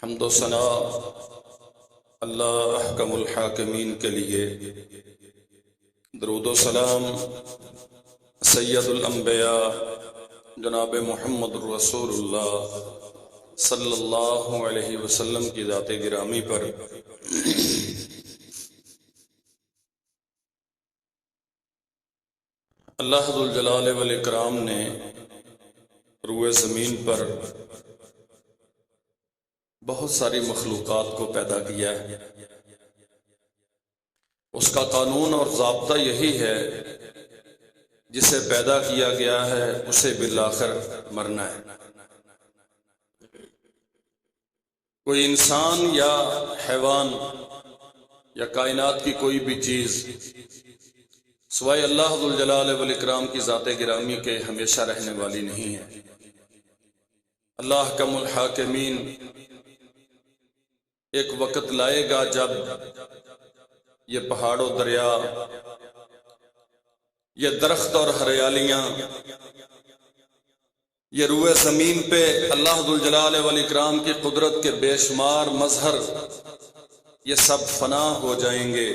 حمد و ثنا اللہ احکم الحاکمین کے لیے، درود و سلام سید الانبیاء جناب محمد رسول اللہ صلی اللہ علیہ وسلم کی ذات گرامی پر۔ اللہ ذو الجلال والاکرام نے روئے زمین پر بہت ساری مخلوقات کو پیدا کیا ہے۔ اس کا قانون اور ضابطہ یہی ہے، جسے پیدا کیا گیا ہے اسے بالآخر مرنا ہے۔ کوئی انسان یا حیوان یا کائنات کی کوئی بھی چیز سوائے اللہ ذو الجلال والاکرام کی ذات گرامی کے ہمیشہ رہنے والی نہیں ہے۔ اللہ احکم الحاکمین ایک وقت لائے گا جب یہ پہاڑ و دریا، یہ درخت اور ہریالیاں، یہ روئے زمین پہ اللہ ذو الجلال والاکرام کی قدرت کے بے شمار مظہر، یہ سب فنا ہو جائیں گے،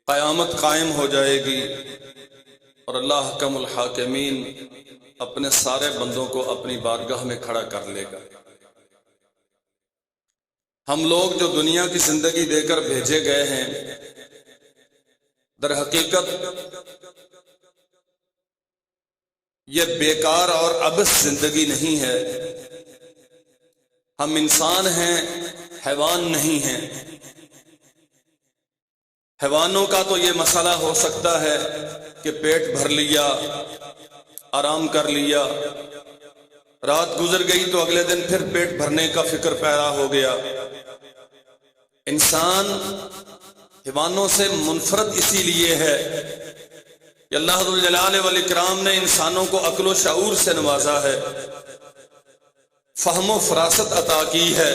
قیامت قائم ہو جائے گی، اور اللہ احکم الحاکمین اپنے سارے بندوں کو اپنی بارگاہ میں کھڑا کر لے گا۔ ہم لوگ جو دنیا کی زندگی دے کر بھیجے گئے ہیں، در حقیقت یہ بیکار اور عبث زندگی نہیں ہے۔ ہم انسان ہیں، حیوان نہیں ہیں۔ حیوانوں کا تو یہ مسئلہ ہو سکتا ہے کہ پیٹ بھر لیا، آرام کر لیا، رات گزر گئی تو اگلے دن پھر پیٹ بھرنے کا فکر پیدا ہو گیا۔ انسان حیوانوں سے منفرد اسی لیے ہے کہ اللہ ذو الجلال والاکرام نے انسانوں کو عقل و شعور سے نوازا ہے، فہم و فراست عطا کی ہے،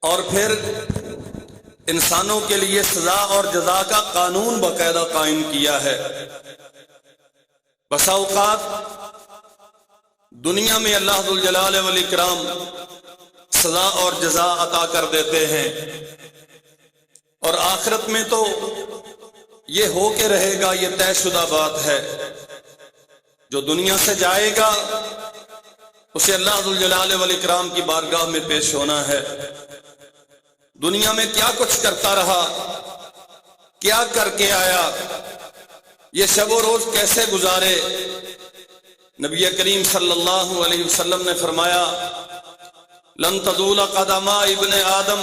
اور پھر انسانوں کے لیے سزا اور جزا کا قانون باقاعدہ قائم کیا ہے۔ بسا اوقات دنیا میں اللہ ذو الجلال والاکرام سزا اور جزا عطا کر دیتے ہیں، اور آخرت میں تو یہ ہو کے رہے گا، یہ طے شدہ بات ہے۔ جو دنیا سے جائے گا اسے اللہ ذو الجلال والاکرام کی بارگاہ میں پیش ہونا ہے۔ دنیا میں کیا کچھ کرتا رہا، کیا کر کے آیا، یہ شب و روز کیسے گزارے۔ نبی کریم صلی اللہ علیہ وسلم نے فرمایا، لن تزول قدم ابن آدم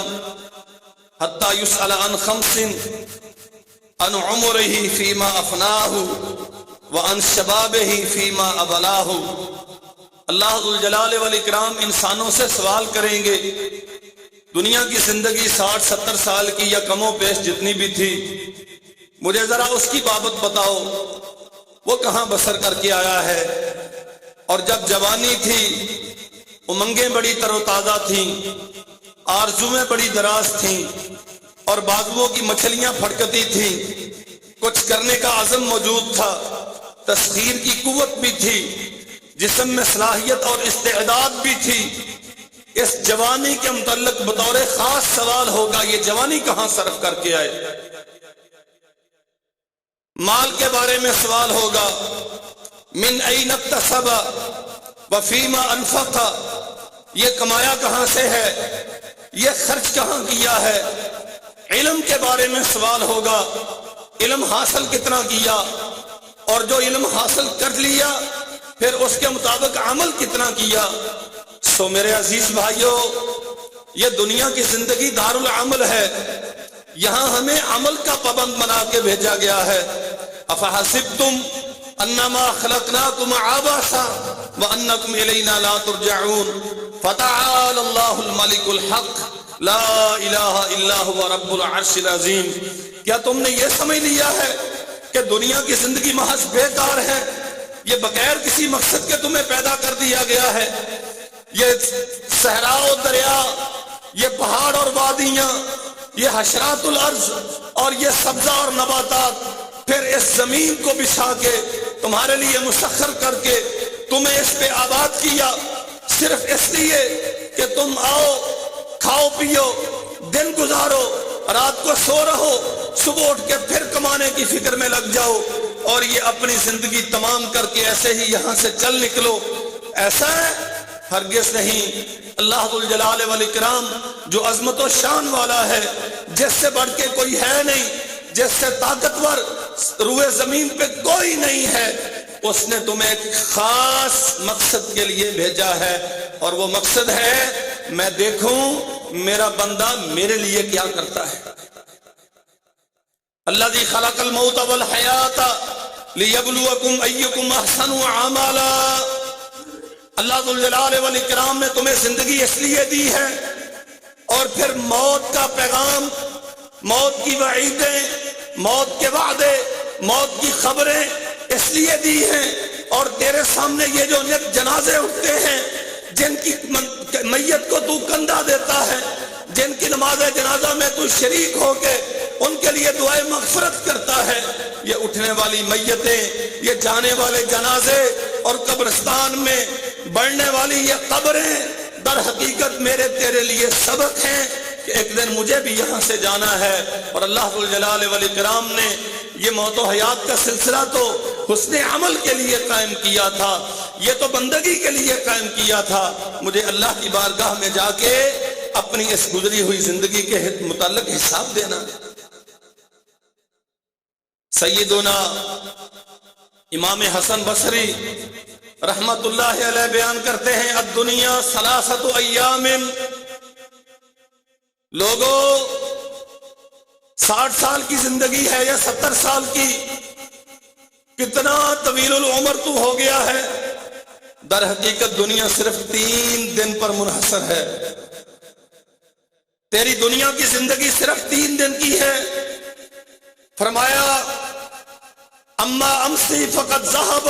حتی یسأل عن خمس، عن عمرہ فیما افناہ وعن شبابہ فیما ابلاہ۔ اللہ ذو الجلال والاکرام انسانوں سے سوال کریں گے، دنیا کی زندگی 60-70 سال کی یا کم و بیش جتنی بھی تھی، مجھے ذرا اس کی بابت بتاؤ، وہ کہاں بسر کر کے آیا ہے۔ اور جب جوانی تھی، امنگیں بڑی تر و تازہ تھیں، آرزویں بڑی دراز تھیں، اور بازوؤں کی مچھلیاں پھڑکتی تھیں، کچھ کرنے کا عزم موجود تھا، تسخیر کی قوت بھی تھی، جسم میں صلاحیت اور استعداد بھی تھی۔ اس جوانی کے متعلق بطور خاص سوال ہوگا، یہ جوانی کہاں صرف کر کے آئے۔ مال کے بارے میں سوال ہوگا، من این اکتسب وفیما انفق، یہ کمایا کہاں سے ہے، یہ خرچ کہاں کیا ہے۔ علم کے بارے میں سوال ہوگا، علم حاصل کتنا کیا، اور جو علم حاصل کر لیا پھر اس کے مطابق عمل کتنا کیا۔ سو میرے عزیز بھائیو، یہ دنیا کی زندگی دار العمل ہے، یہاں ہمیں عمل کا پابند بنا کے بھیجا گیا ہے۔ افحسبتم انما خلقناکم عبثا وانکم الینا لا ترجعون فتعالی اللہ الملک الحق لا الہ الا هو رب العرش العظیم۔ کیا تم نے یہ سمجھ لیا ہے کہ دنیا کی زندگی محض بیکار ہے، یہ بغیر کسی مقصد کے تمہیں پیدا کر دیا گیا ہے۔ یہ صحرا و دریا، یہ پہاڑ اور وادیاں، یہ حشرات الارض اور یہ سبزہ اور نباتات، پھر اس زمین کو بچھا کے تمہارے لیے مسخر کر کے تمہیں اس پہ آباد کیا، صرف اس لیے کہ تم آؤ کھاؤ پیو دن گزارو رات کو سو رہو صبح اٹھ کے پھر کمانے کی فکر میں لگ جاؤ اور یہ اپنی زندگی تمام کر کے ایسے ہی یہاں سے چل نکلو، ایسا ہے؟ ہرگز نہیں۔ اللہ ذو الجلال والاکرام جو عظمت و شان والا ہے، جس سے بڑھ کے کوئی ہے نہیں، جس سے طاقتور روئے زمین پہ کوئی نہیں ہے، اس نے تمہیں ایک خاص مقصد کے لیے بھیجا ہے، اور وہ مقصد ہے میں دیکھوں میرا بندہ میرے لیے کیا کرتا ہے۔ الذی خلق الموت والحیات لیبلوکم ایکم احسن عملا۔ اللہ ذو الجلال والاکرام نے تمہیں زندگی اس لیے دی ہے، اور پھر موت کا پیغام، موت کی وعیدیں، موت کے وعدے، موت کی خبریں اس لیے دی ہیں، اور تیرے سامنے یہ جو نک جنازے اٹھتے ہیں، جن کی میت کو تو کندھا دیتا ہے، جن کی نماز جنازہ میں تو شریک ہو کے ان کے لیے دعائے مغفرت کرتا ہے، یہ اٹھنے والی میتیں، یہ جانے والے جنازے اور قبرستان میں بڑھنے والی یہ قبریں در حقیقت میرے تیرے لیے سبق ہیں کہ ایک دن مجھے بھی یہاں سے جانا ہے۔ اور اللہ ذو الجلال والاکرام نے یہ موت و حیات کا سلسلہ تو حسن عمل کے لیے قائم کیا تھا، یہ تو بندگی کے لیے قائم کیا تھا۔ مجھے اللہ کی بارگاہ میں جا کے اپنی اس گزری ہوئی زندگی کے متعلق حساب دینا۔ سیدنا امام حسن بصری رحمت اللہ علیہ بیان کرتے ہیں الدنیا ثلاثۃ ایام، لوگوں 60 سال کی زندگی ہے یا 70 سال کی، کتنا طویل العمر تو ہو گیا ہے؟ در حقیقت دنیا صرف 3 دن پر منحصر ہے، تیری دنیا کی زندگی صرف 3 دن کی ہے۔ فرمایا اما امسی فقط ذہب،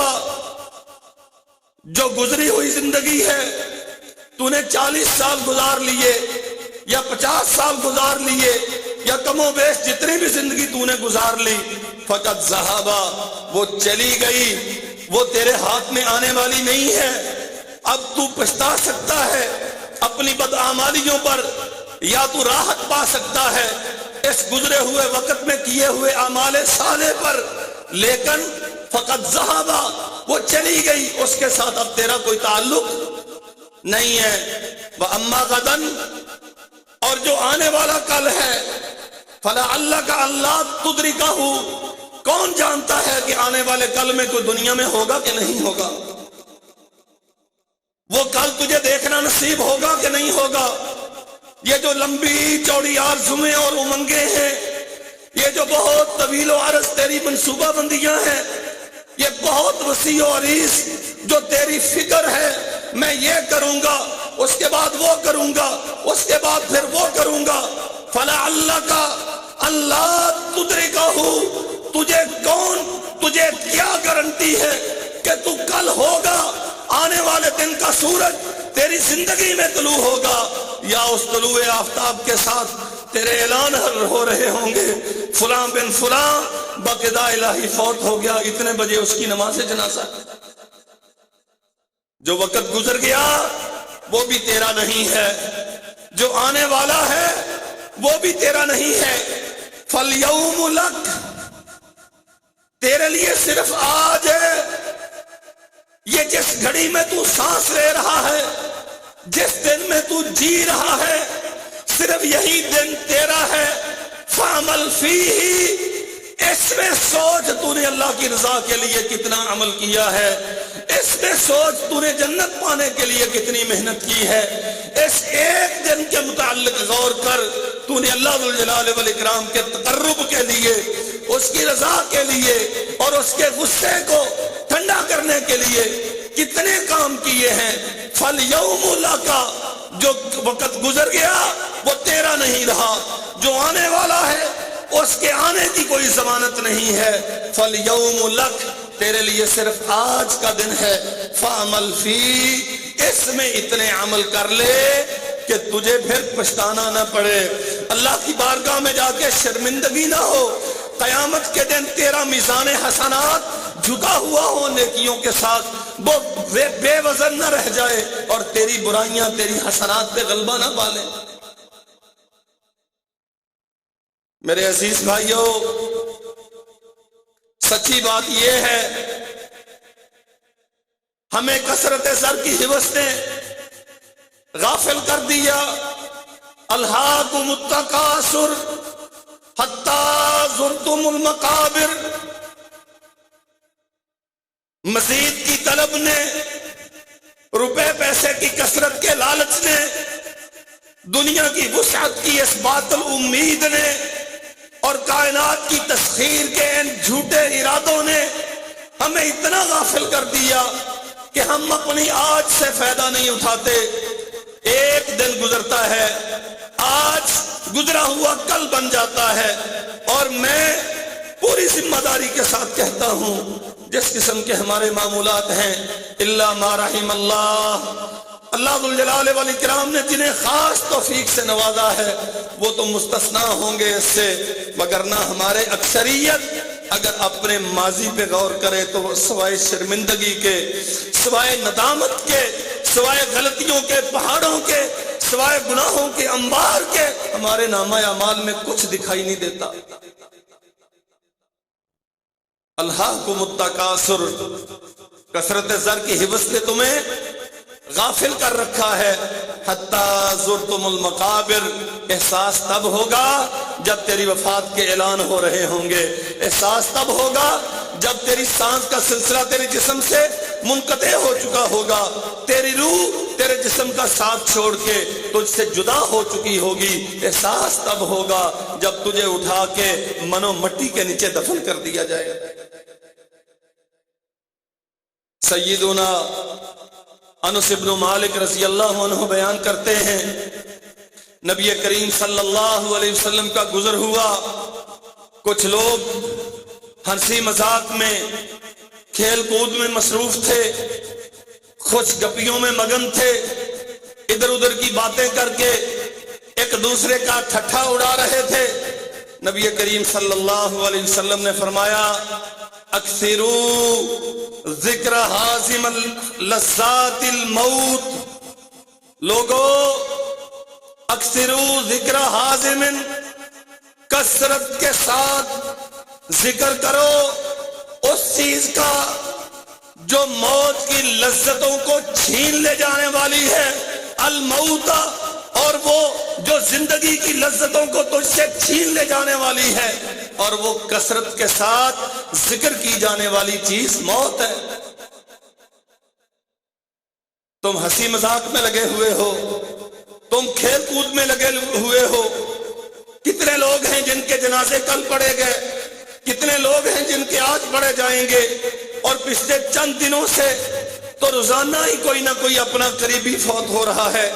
جو گزری ہوئی زندگی ہے تو نے 40 سال گزار لیے یا 50 سال گزار لیے یا کم و بیش جتنی بھی زندگی تو نے گزار لی، فقط ذہب، وہ چلی گئی، وہ تیرے ہاتھ میں آنے والی نہیں ہے۔ اب تو پچھتا سکتا ہے اپنی بدعمالیوں پر، یا تو راحت پا سکتا ہے اس گزرے ہوئے وقت میں کیے ہوئے اعمال صالح پر، لیکن فقط ذہب، وہ چلی گئی، اس کے ساتھ اب تیرا کوئی تعلق نہیں ہے۔ وَأَمَّا غَدًا، اور جو آنے والا کل ہے، فَلَعَلَّكَ أَلَّا تُدْرِكَهُ، کون جانتا ہے کہ آنے والے کل میں کوئی دنیا میں ہوگا کہ نہیں ہوگا، وہ کل تجھے دیکھنا نصیب ہوگا کہ نہیں ہوگا۔ یہ جو لمبی چوڑی آرزویں اور امنگیں ہیں، یہ جو بہت طویل و عرض تیری منصوبہ بندیاں ہیں، یہ بہت وسیع و عریض جو تیری فکر ہے، میں یہ کروں گا، اس کے بعد وہ کروں گا، اس کے بعد پھر وہ کروں گا، فَلَعَلَّكَ أَلَّا تُدْرِكَهُ، تجھے کیا گارنٹی ہے کہ تو کل ہوگا، آنے والے دن کا سورج تیری زندگی میں طلوع ہوگا، یا اس طلوع آفتاب کے ساتھ تیرے اعلان ہو رہے ہوں گے فلاں بن فلاں باقاعدہ الہی فوت ہو گیا، اتنے بجے اس کی نماز جنازہ۔ جو وقت گزر گیا وہ بھی تیرا نہیں ہے، جو آنے والا ہے وہ بھی تیرا نہیں ہے۔ فَالْيَوْمُ لَكَ، تیرے لیے صرف آج ہے، یہ جس گھڑی میں تو سانس لے رہا ہے، جس دن میں تو جی رہا ہے، صرف یہی دن تیرا ہے۔ فَعَمَلْ فِيهِ، اس میں سوچ تو نے اللہ کی رضا کے لیے کتنا عمل کیا ہے، اس میں سوچ تو نے جنت پانے کے لیے کتنی محنت کی ہے، اس ایک دن کے متعلق غور کر، تو نے اللہ ذوالجلال والاکرام کے تقرب کے لیے، اس کی رضا کے لیے اور اس کے غصے کو ٹھنڈا کرنے کے لیے کتنے کام کیے ہیں۔ فَالْيَوْمُ لَكَ، جو وقت گزر گیا وہ تیرا نہیں رہا، جو آنے والا ہے اس کے آنے کی کوئی ضمانت نہیں ہے۔ فَالْيَوْمُ لَكَ، تیرے لیے صرف آج کا دن ہے۔ فَعَمَلْ فِي، اس میں اتنے عمل کر لے کہ تجھے پھر پچھتانا نہ پڑے، اللہ کی بارگاہ میں جا کے شرمندگی نہ ہو، قیامت کے دن تیرا میزان حسنات جھکا ہوا ہو نیکیوں کے ساتھ، وہ بے وزن نہ رہ جائے اور تیری برائیاں تیری حسنات پہ غلبہ نہ پالے۔ میرے عزیز بھائیوں، سچی بات یہ ہے ہمیں کثرت زر کی ہوس نے غافل کر دیا۔ الہاکم التکاثر حتی زرتم المقابر، مزید کی طلب نے، روپے پیسے کی کثرت کے لالچ نے، دنیا کی وسعت کی اس باطل امید نے اور کائنات کی تسخیر کے ان جھوٹے ارادوں نے ہمیں اتنا غافل کر دیا کہ ہم اپنی آج سے فائدہ نہیں اٹھاتے۔ ایک دن گزرتا ہے، آج گزرا ہوا کل بن جاتا ہے، اور میں پوری ذمہ داری کے ساتھ کہتا ہوں جس قسم کے ہمارے معمولات ہیں، الا ما رحم اللہ، اللہ ذوالجلال والاکرام نے جنہیں خاص توفیق سے نوازا ہے وہ تو مستثنا ہوں گے اس سے، وگرنہ ہمارے اکثریت اگر اپنے ماضی پہ غور کرے تو سوائے شرمندگی کے، سوائے ندامت کے، سوائے غلطیوں کے پہاڑوں کے، سوائے گناہوں کے انبار کے، ہمارے نامہ اعمال میں کچھ دکھائی نہیں دیتا۔ الہاکم التکاثر، کثرت زر کی ہوس نے تمہیں غافل کر رکھا ہے۔ حتی زرتم المقابر، احساس تب ہوگا جب تیری وفات کے اعلان ہو رہے ہوں گے، احساس تب ہوگا جب تیری سانس کا سلسلہ تیرے جسم سے منقطع ہو چکا ہوگا، تیری روح تیرے جسم کا ساتھ چھوڑ کے تجھ سے جدا ہو چکی ہوگی، احساس تب ہوگا جب تجھے اٹھا کے منو مٹی کے نیچے دفن کر دیا جائے۔ سیدنا انس بن مالک رضی اللہ عنہ بیان کرتے ہیں، نبی کریم صلی اللہ علیہ وسلم کا گزر ہوا، کچھ لوگ ہنسی مذاق میں، کھیل کود میں مصروف تھے، خوش گپیوں میں مگن تھے، ادھر ادھر کی باتیں کر کے ایک دوسرے کا ٹھٹھا اڑا رہے تھے۔ نبی کریم صلی اللہ علیہ وسلم نے فرمایا، اکثروا ذکر حازم لذات الموت، لوگو اکثروا ذکر حازم، کثرت کے ساتھ ذکر کرو اس چیز کا جو موت کی لذتوں کو چھین لے جانے والی ہے، الموت، اور وہ جو زندگی کی لذتوں کو تجھ سے چھین لے جانے والی ہے، اور وہ کثرت کے ساتھ ذکر کی جانے والی چیز موت ہے۔ تم ہنسی مذاق میں لگے ہوئے ہو، تم کھیل کود میں لگے ہوئے ہو، کتنے لوگ ہیں جن کے جنازے کل پڑے گئے، کتنے لوگ ہیں جن کے آج پڑے جائیں گے، اور پچھلے چند دنوں سے تو روزانہ ہی کوئی نہ کوئی اپنا قریبی فوت ہو رہا ہے،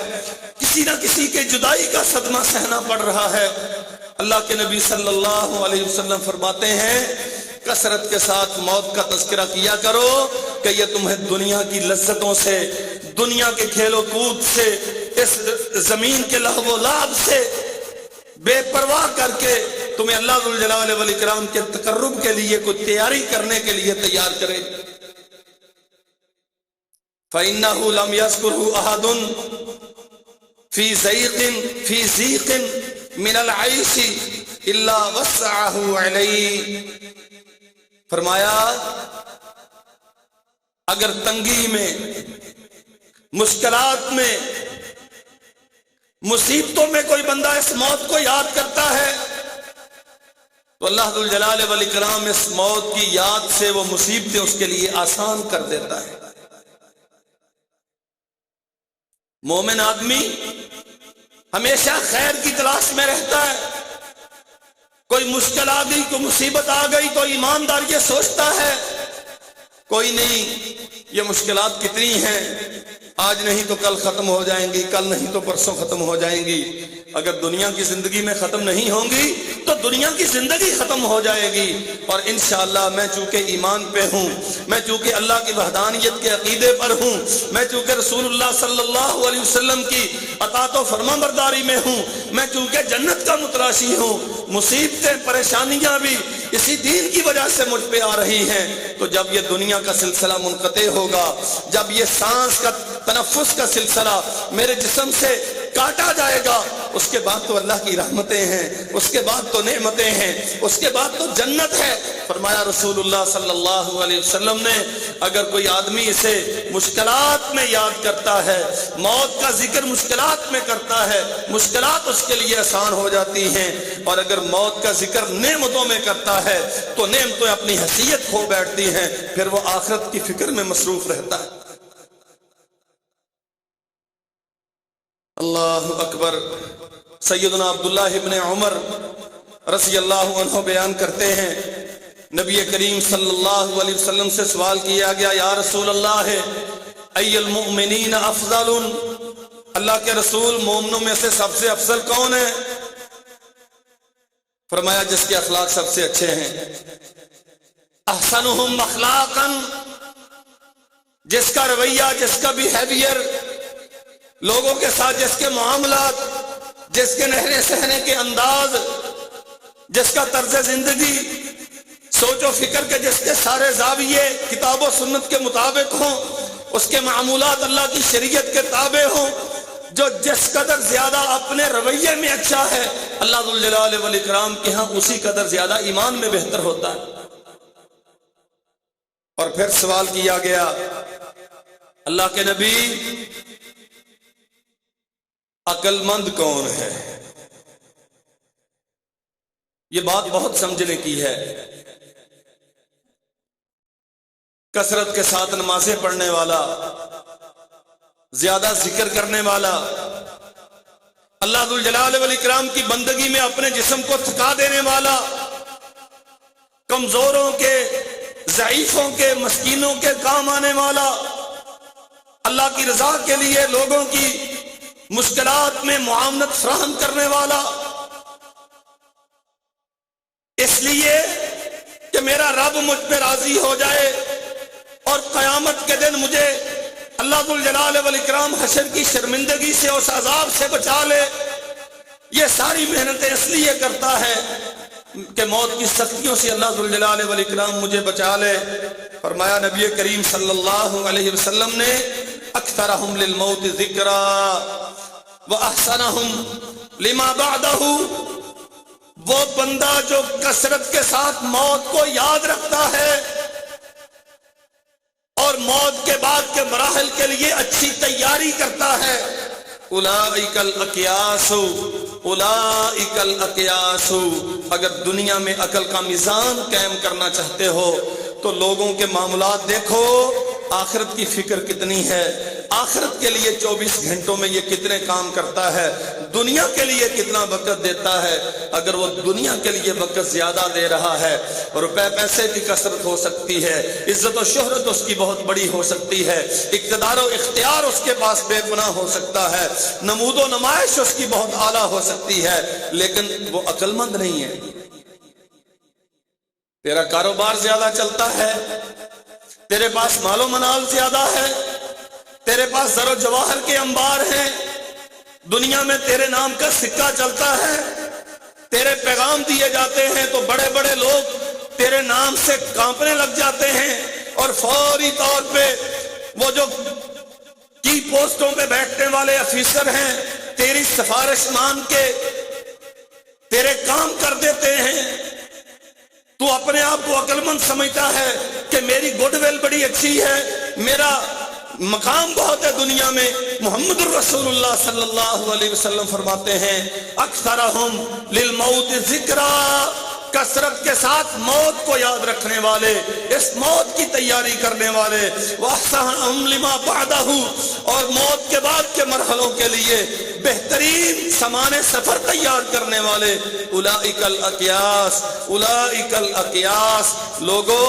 کسی نہ کسی کے جدائی کا صدمہ سہنا پڑ رہا ہے۔ اللہ کے نبی صلی اللہ علیہ وسلم فرماتے ہیں، کثرت کے ساتھ موت کا تذکرہ کیا کرو کہ یہ تمہیں دنیا کی لذتوں سے، دنیا کے کھیل و کود سے، اس زمین کے لہو و لعب سے بے پرواہ کر کے تمہیں اللہ ذوالجلال والاکرام کے تقرب کے لیے کوئی تیاری کرنے کے لیے تیار کرے۔ فَإِنَّهُ لَمْ يَذْكُرْهُ أَحَدٌ فِي ضِيقٍ مِنَ الْعَيْشِ إِلَّا وَسَّعَهُ عَلَيْهِ، فرمایا اگر تنگی میں، مشکلات میں، مصیبتوں میں کوئی بندہ اس موت کو یاد کرتا ہے تو اللہ ذوالجلال والاکرام اس موت کی یاد سے وہ مصیبتیں اس کے لیے آسان کر دیتا ہے۔ مومن آدمی ہمیشہ خیر کی تلاش میں رہتا ہے، کوئی مشکل آ گئی، کوئی مصیبت آ گئی تو ایماندار یہ سوچتا ہے کوئی نہیں، یہ مشکلات کتنی ہیں، آج نہیں تو کل ختم ہو جائیں گی، کل نہیں تو پرسوں ختم ہو جائیں گی۔ اگر دنیا کی زندگی میں ختم نہیں ہوں گی تو دنیا کی زندگی ختم ہو جائے گی، اور انشاءاللہ میں چونکہ ایمان پہ ہوں، میں چونکہ اللہ کی وحدانیت کے عقیدے پر ہوں، میں چونکہ رسول اللہ صلی اللہ علیہ وسلم کی اطاعت و فرما برداری میں ہوں، میں چونکہ جنت کا متلاشی ہوں، مصیبتیں پریشانیاں بھی اسی دین کی وجہ سے مجھ پہ آ رہی ہیں۔ تو جب یہ دنیا کا سلسلہ منقطع ہوگا، جب یہ سانس کا تنفس کا سلسلہ میرے جسم سے کاٹا جائے گا، اس کے بعد تو اللہ کی رحمتیں ہیں، اس کے بعد تو نعمتیں ہیں، اس کے بعد تو جنت ہے۔ فرمایا رسول اللہ صلی اللہ علیہ وسلم نے، اگر کوئی آدمی اسے مشکلات میں یاد کرتا ہے، موت کا ذکر مشکلات میں کرتا ہے، مشکلات اس کے لیے آسان ہو جاتی ہیں، اور اگر موت کا ذکر نعمتوں میں کرتا ہے تو نعمتیں اپنی حیثیت کھو بیٹھتی ہیں، پھر وہ آخرت کی فکر میں مصروف رہتا ہے۔ اللہ اکبر۔ سیدنا عبداللہ ابن عمر رضی اللہ عنہ بیان کرتے ہیں، نبی کریم صلی اللہ علیہ وسلم سے سوال کیا گیا، یا رسول اللہ ای المؤمنین افضل، اللہ کے رسول مومنوں میں سے سب سے افضل کون ہے؟ فرمایا جس کے اخلاق سب سے اچھے ہیں۔ احسنہم اخلاقا، جس کا رویہ، جس کا بیہیویئر، لوگوں کے ساتھ جس کے معاملات، جس کے رہنے سہنے کے انداز، جس کا طرز زندگی، سوچ و فکر کے جس کے سارے زاویے کتاب و سنت کے مطابق ہوں، اس کے معمولات اللہ کی شریعت کے تابع ہوں، جو جس قدر زیادہ اپنے رویے میں اچھا ہے، اللہ ذوالجلال والاکرام کے ہاں اسی قدر زیادہ ایمان میں بہتر ہوتا ہے۔ اور پھر سوال کیا گیا، اللہ کے نبی عقل مند کون ہے؟ یہ بات بہت سمجھنے کی ہے۔ کثرت کے ساتھ نمازیں پڑھنے والا، زیادہ ذکر کرنے والا، اللہ ذوالجلال والاکرام کی بندگی میں اپنے جسم کو تھکا دینے والا، کمزوروں کے، ضعیفوں کے، مسکینوں کے کام آنے والا، اللہ کی رضا کے لیے لوگوں کی مشکلات میں معاونت فراہم کرنے والا، اس لیے کہ میرا رب مجھ پہ راضی ہو جائے اور قیامت کے دن مجھے اللہ ذوالجلال والاکرام حشر کی شرمندگی سے، اس عذاب سے بچا لے۔ یہ ساری محنتیں اس لیے کرتا ہے کہ موت کی سختیوں سے اللہ ذوالجلال والاکرام مجھے بچا لے۔ فرمایا نبی کریم صلی اللہ علیہ وسلم نے، اکثرہم للموت ذکرا وَأَحْسَنَهُمْ لِمَا بَعْدَهُ، وہ بندہ جو کثرت کے ساتھ موت کو یاد رکھتا ہے اور موت کے بعد کے مراحل کے لیے اچھی تیاری کرتا ہے، اولئک الاقیاس، اولئک الاقیاس۔ اگر دنیا میں عقل کا میزان قائم کرنا چاہتے ہو تو لوگوں کے معاملات دیکھو، آخرت کی فکر کتنی ہے، آخرت کے لیے 24 گھنٹوں میں یہ کتنے کام کرتا ہے، دنیا کے لیے کتنا وقت دیتا ہے۔ اگر وہ دنیا کے لیے وقت زیادہ دے رہا ہے، روپے پیسے کی کثرت ہو سکتی ہے، عزت و شہرت اس کی بہت بڑی ہو سکتی ہے، اقتدار و اختیار اس کے پاس بے گناہ ہو سکتا ہے، نمود و نمائش اس کی بہت اعلیٰ ہو سکتی ہے، لیکن وہ عقل مند نہیں ہے۔ تیرا کاروبار زیادہ چلتا ہے، تیرے پاس مال و منال زیادہ ہے، تیرے پاس زر و جواہر کے انبار ہیں، دنیا میں تیرے نام کا سکہ چلتا ہے، تیرے پیغام دیے جاتے ہیں تو بڑے بڑے لوگ تیرے نام سے کانپنے لگ جاتے ہیں، اور فوری طور پہ وہ جو کی پوسٹوں پہ بیٹھنے والے افیسر ہیں تیری سفارش مان کے تیرے کام کر دیتے ہیں۔ تو اپنے آپ کو عقل مند سمجھتا ہے کہ میری گڈ ول بڑی اچھی ہے، میرا مقام بہت ہے دنیا میں۔ محمد الرسول اللہ صلی اللہ علیہ وسلم فرماتے ہیں، اکثرہم للموت ذکرا، کثرت کے ساتھ موت کو یاد رکھنے والے، اس موت کی تیاری کرنے والے، وَأَحْسَنَهُمْ لِمَا بَعْدَهُ، اور موت کے بعد کے مرحلوں کے لیے بہترین سامان سفر تیار کرنے والے، اولئک الاقیاس، اولئک الاقیاس۔ لوگو،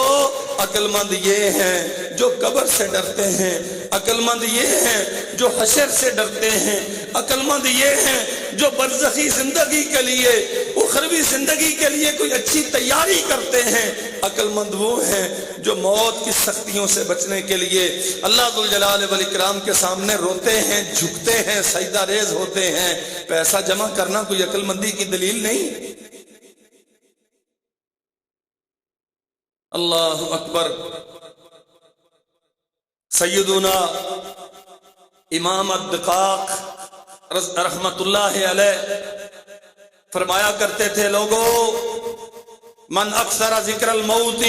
عقل مند یہ ہیں جو قبر سے ڈرتے ہیں، عقل مند یہ ہیں جو حشر سے ڈرتے ہیں، عقل مند یہ ہیں جو برزخی زندگی کے لیے، اخروی زندگی کے لیے کوئی اچھی تیاری کرتے ہیں۔ عقل مند وہ ہیں جو موت کی سختیوں سے بچنے کے لیے اللہ ذوالجلال والاکرام کے سامنے روتے ہیں، جھکتے ہیں، سجدہ ریز ہوتے ہیں۔ پیسہ جمع کرنا کوئی عقل مندی کی دلیل نہیں۔ اللہ اکبر۔ سیدنا امام الدقاق رحمت اللہ علیہ فرمایا کرتے تھے، لوگوں من اکثر ذکر الموت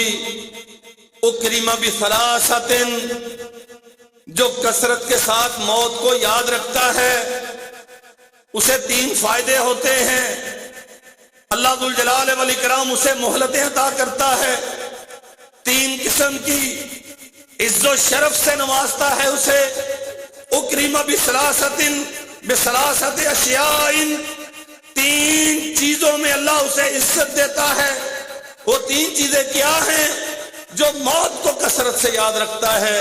اکرم بثلاثۃ، جو کثرت کے ساتھ موت کو یاد رکھتا ہے اسے 3 فائدے ہوتے ہیں۔ اللہ ذوالجلال والاکرام اسے مہلتیں عطا کرتا ہے، 3 قسم کی عز و شرف سے نوازتا ہے اسے۔ اکرم بثلاثۃ اشیاء، 3 چیزوں میں اللہ اسے عزت دیتا ہے۔ وہ 3 چیزیں کیا ہیں؟ جو موت کو کثرت سے یاد رکھتا ہے،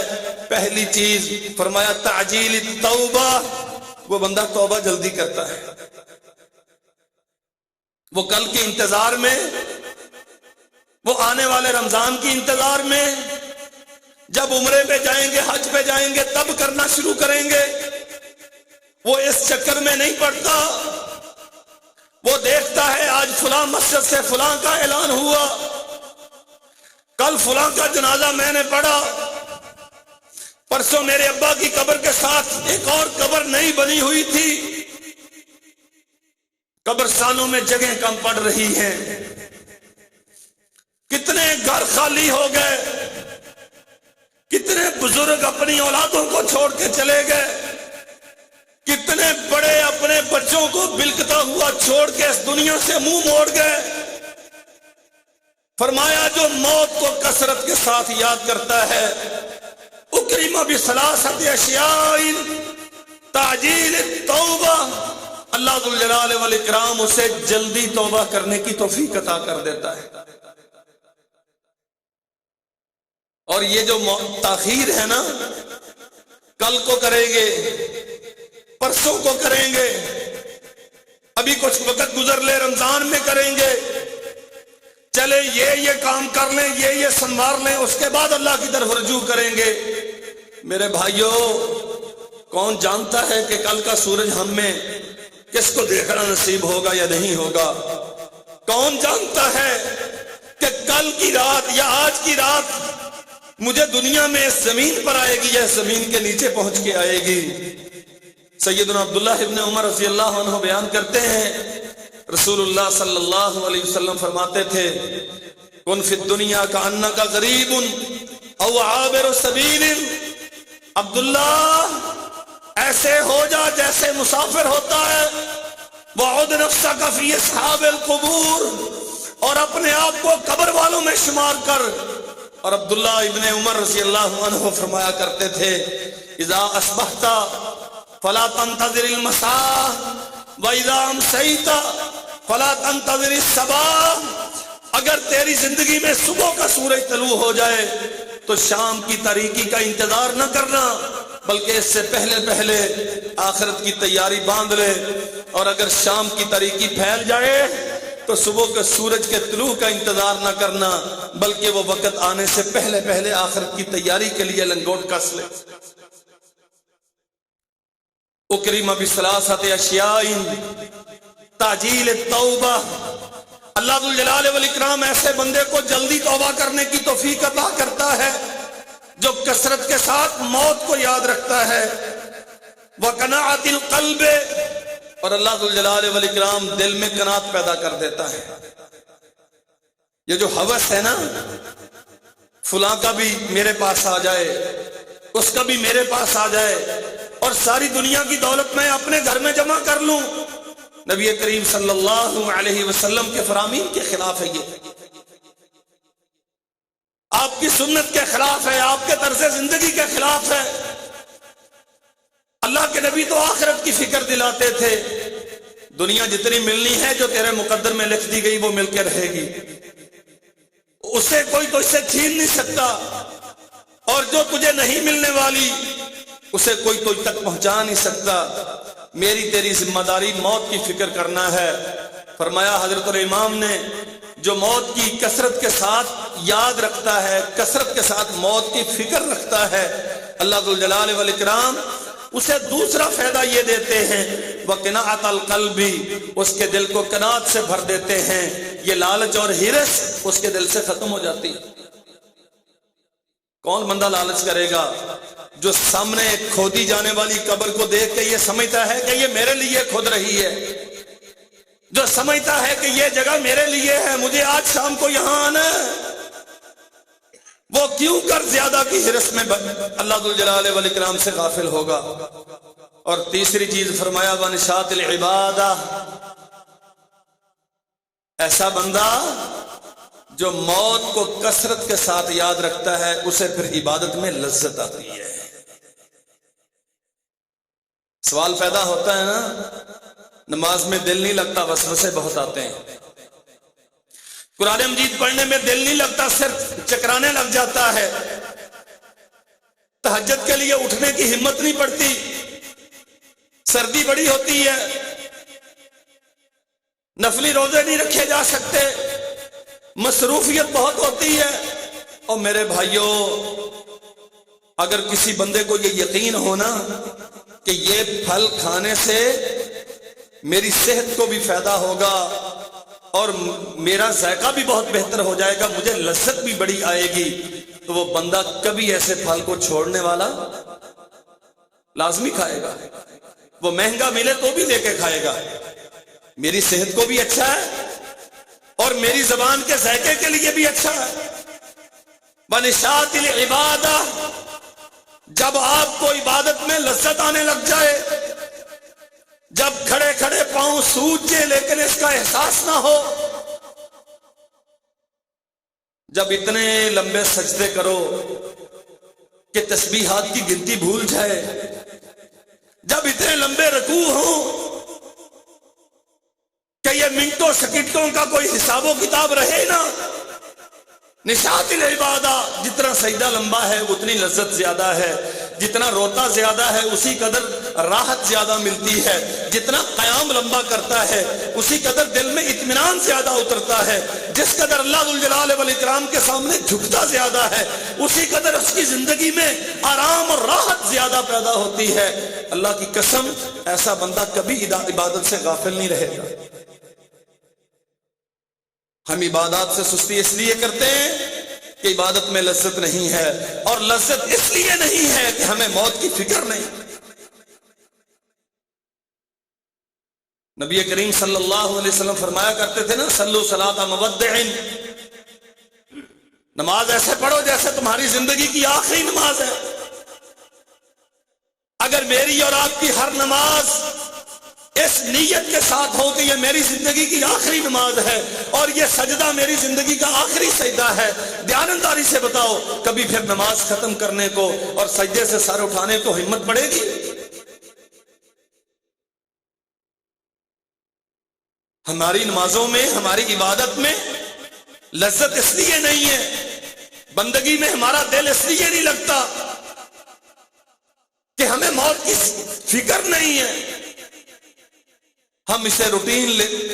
پہلی چیز فرمایا تعجیل التوبہ، وہ بندہ توبہ جلدی کرتا ہے، وہ کل کے انتظار میں، وہ آنے والے رمضان کی انتظار میں، جب عمرے پہ جائیں گے، حج پہ جائیں گے تب کرنا شروع کریں گے۔ وہ اس چکر میں نہیں پڑتا، وہ دیکھتا ہے آج فلاں مسجد سے فلاں کا اعلان ہوا، کل فلاں کا جنازہ میں نے پڑھا، پرسوں میرے ابا کی قبر کے ساتھ ایک اور قبر نئی بنی ہوئی تھی، قبرستانوں میں جگہ کم پڑ رہی ہیں، کتنے گھر خالی ہو گئے، کتنے بزرگ اپنی اولادوں کو چھوڑ کے چلے گئے، کتنے بڑے اپنے بچوں کو بلکتا ہوا چھوڑ کے اس دنیا سے منہ موڑ گئے۔ فرمایا جو موت کو کثرت کے ساتھ یاد کرتا ہے، اکرم بثلاثۃ اشیاء تعجیل التوبہ، اللہ ذوالجلال والاکرام اسے جلدی توبہ کرنے کی توفیق عطا کر دیتا ہے۔ اور یہ جو تاخیر ہے نا، کل کو کریں گے، پرسوں کو کریں گے، ابھی کچھ وقت گزر لے رمضان میں کریں گے، چلے یہ کام کر لیں، یہ سنوار لیں، اس کے بعد اللہ کی طرف رجوع کریں گے۔ میرے بھائیوں، کون جانتا ہے کہ کل کا سورج ہم میں کس کو دیکھنا نصیب ہوگا یا نہیں ہوگا؟ کون جانتا ہے کہ کل کی رات یا آج کی رات مجھے دنیا میں اس زمین پر آئے گی یا زمین کے نیچے پہنچ کے آئے گی؟ سیدنا عبداللہ ابن عمر رضی اللہ عنہ بیان کرتے ہیں، رسول اللہ صلی اللہ علیہ وسلم فرماتے تھے، کن فی الدنیا کأنک غریب او عابر سبیل، عبداللہ ایسے ہو جا جیسے مسافر ہوتا ہے، وعد نفسک فی اصحاب القبور، اور اپنے آپ کو قبر والوں میں شمار کر۔ اور عبداللہ ابن عمر رضی اللہ عنہ فرمایا کرتے تھے، اذا اصبحت فلا تنتظر المساء وَإِذَا أَمْسَيْتَ فَلَا تَنْتَظِرِ الصَّبَاحَ، اگر تیری زندگی میں صبح کا سورج طلوع ہو جائے تو شام کی تاریکی کا انتظار نہ کرنا، بلکہ اس سے پہلے پہلے آخرت کی تیاری باندھ لے، اور اگر شام کی تاریکی پھیل جائے تو صبح کے سورج کے طلوع کا انتظار نہ کرنا، بلکہ وہ وقت آنے سے پہلے پہلے آخرت کی تیاری کے لیے لنگوٹ کس لے۔ اکرم بثلاثۃ اشیاء تعجیل التوبہ، اللہ ذوالجلال والاکرام ایسے بندے کو جلدی توبہ کرنے کی توفیق عطا کرتا ہے جو کثرت کے ساتھ موت کو یاد رکھتا ہے۔ وقناعت القلب، اور اللہ ذوالجلال والاکرام دل میں قناعت پیدا کر دیتا ہے۔ یہ جو ہوس ہے نا، فلاں کا بھی میرے پاس آ جائے، اس کا بھی میرے پاس آ جائے، اور ساری دنیا کی دولت میں اپنے گھر میں جمع کر لوں، نبی کریم صلی اللہ علیہ وسلم کے فرامین کے خلاف ہے، یہ آپ کی سنت کے خلاف ہے، آپ کے طرز زندگی کے خلاف ہے۔ اللہ کے نبی تو آخرت کی فکر دلاتے تھے، دنیا جتنی ملنی ہے جو تیرے مقدر میں لکھ دی گئی وہ مل کے رہے گی، اسے کوئی تو اسے چھین نہیں سکتا، اور جو تجھے نہیں ملنے والی اسے کوئی تو تک پہنچا نہیں سکتا۔ میری تیری ذمہ داری موت کی فکر کرنا ہے۔ فرمایا حضرت الامام نے، جو موت کی کثرت کے ساتھ یاد رکھتا ہے، کثرت کے ساتھ موت کی فکر رکھتا ہے، اللہ ذوالجلال والاکرام اسے دوسرا فائدہ یہ دیتے ہیں، وقناعت القلب، اس کے دل کو قناعت سے بھر دیتے ہیں، یہ لالچ اور ہرس اس کے دل سے ختم ہو جاتی ہے۔ کون بندہ لالچ کرے گا جو سامنے کھودی جانے والی قبر کو دیکھ کے یہ سمجھتا ہے کہ یہ میرے لیے کھود رہی ہے، جو سمجھتا ہے کہ یہ جگہ میرے لیے ہے، مجھے آج شام کو یہاں آنا ہے، وہ کیوں کر زیادہ کی حرص میں اللہ ذوالجلال والاکرام سے غافل ہوگا۔ اور تیسری چیز فرمایا وَنِشَاطِ الْعِبَادَةِ، ایسا بندہ جو موت کو کثرت کے ساتھ یاد رکھتا ہے اسے پھر عبادت میں لذت آتی ہے۔ سوال پیدا ہوتا ہے نا، نماز میں دل نہیں لگتا، وسوسے بہت آتے ہیں، قرآن مجید پڑھنے میں دل نہیں لگتا، صرف چکرانے لگ جاتا ہے، تہجد کے لیے اٹھنے کی ہمت نہیں پڑتی، سردی بڑی ہوتی ہے، نفلی روزے نہیں رکھے جا سکتے، مصروفیت بہت ہوتی ہے۔ اور میرے بھائیوں، اگر کسی بندے کو یہ یقین ہونا کہ یہ پھل کھانے سے میری صحت کو بھی فائدہ ہوگا اور میرا ذائقہ بھی بہت بہتر ہو جائے گا، مجھے لذت بھی بڑی آئے گی، تو وہ بندہ کبھی ایسے پھل کو چھوڑنے والا لازمی کھائے گا، وہ مہنگا ملے تو بھی لے کے کھائے گا، میری صحت کو بھی اچھا ہے اور میری زبان کے ذائقے کے لیے بھی اچھا ہے۔ وَنِشَاطِ الْعِبَادَةِ، جب آپ کو عبادت میں لذت آنے لگ جائے، جب کھڑے کھڑے پاؤں سوج جائے لیکن اس کا احساس نہ ہو، جب اتنے لمبے سجدے کرو کہ تسبیحات کی گنتی بھول جائے، جب اتنے لمبے رکوع ہوں کہ یہ منٹوں سیکنڈوں کا کوئی حساب و کتاب رہے نا۔ نشاط العبادہ، جتنا سجدہ لمبا ہے اتنی لذت زیادہ ہے، جتنا روتا زیادہ ہے اسی قدر راحت زیادہ ملتی ہے، جتنا قیام لمبا کرتا ہے اسی قدر دل میں اطمینان زیادہ اترتا ہے، جس قدر اللہ ذوالجلال والاکرام کے سامنے جھکتا زیادہ ہے اسی قدر اس کی زندگی میں آرام اور راحت زیادہ پیدا ہوتی ہے۔ اللہ کی قسم، ایسا بندہ کبھی عبادت سے غافل نہیں رہے گا۔ ہم عبادات سے سستی اس لیے کرتے ہیں کہ عبادت میں لذت نہیں ہے، اور لذت اس لیے نہیں ہے کہ ہمیں موت کی فکر نہیں۔ نبی کریم صلی اللہ علیہ وسلم فرمایا کرتے تھے نا، صلو صلاۃ مودع، نماز ایسے پڑھو جیسے تمہاری زندگی کی آخری نماز ہے۔ اگر میری اور آپ کی ہر نماز اس نیت کے ساتھ ہو کہ یہ میری زندگی کی آخری نماز ہے اور یہ سجدہ میری زندگی کا آخری سجدہ ہے، دیانتداری سے بتاؤ کبھی پھر نماز ختم کرنے کو اور سجدے سے سر اٹھانے کو ہمت پڑے گی؟ ہماری نمازوں میں، ہماری عبادت میں لذت اس لیے نہیں ہے، بندگی میں ہمارا دل اس لیے نہیں لگتا کہ ہمیں موت کی فکر نہیں ہے، ہم اسے روٹین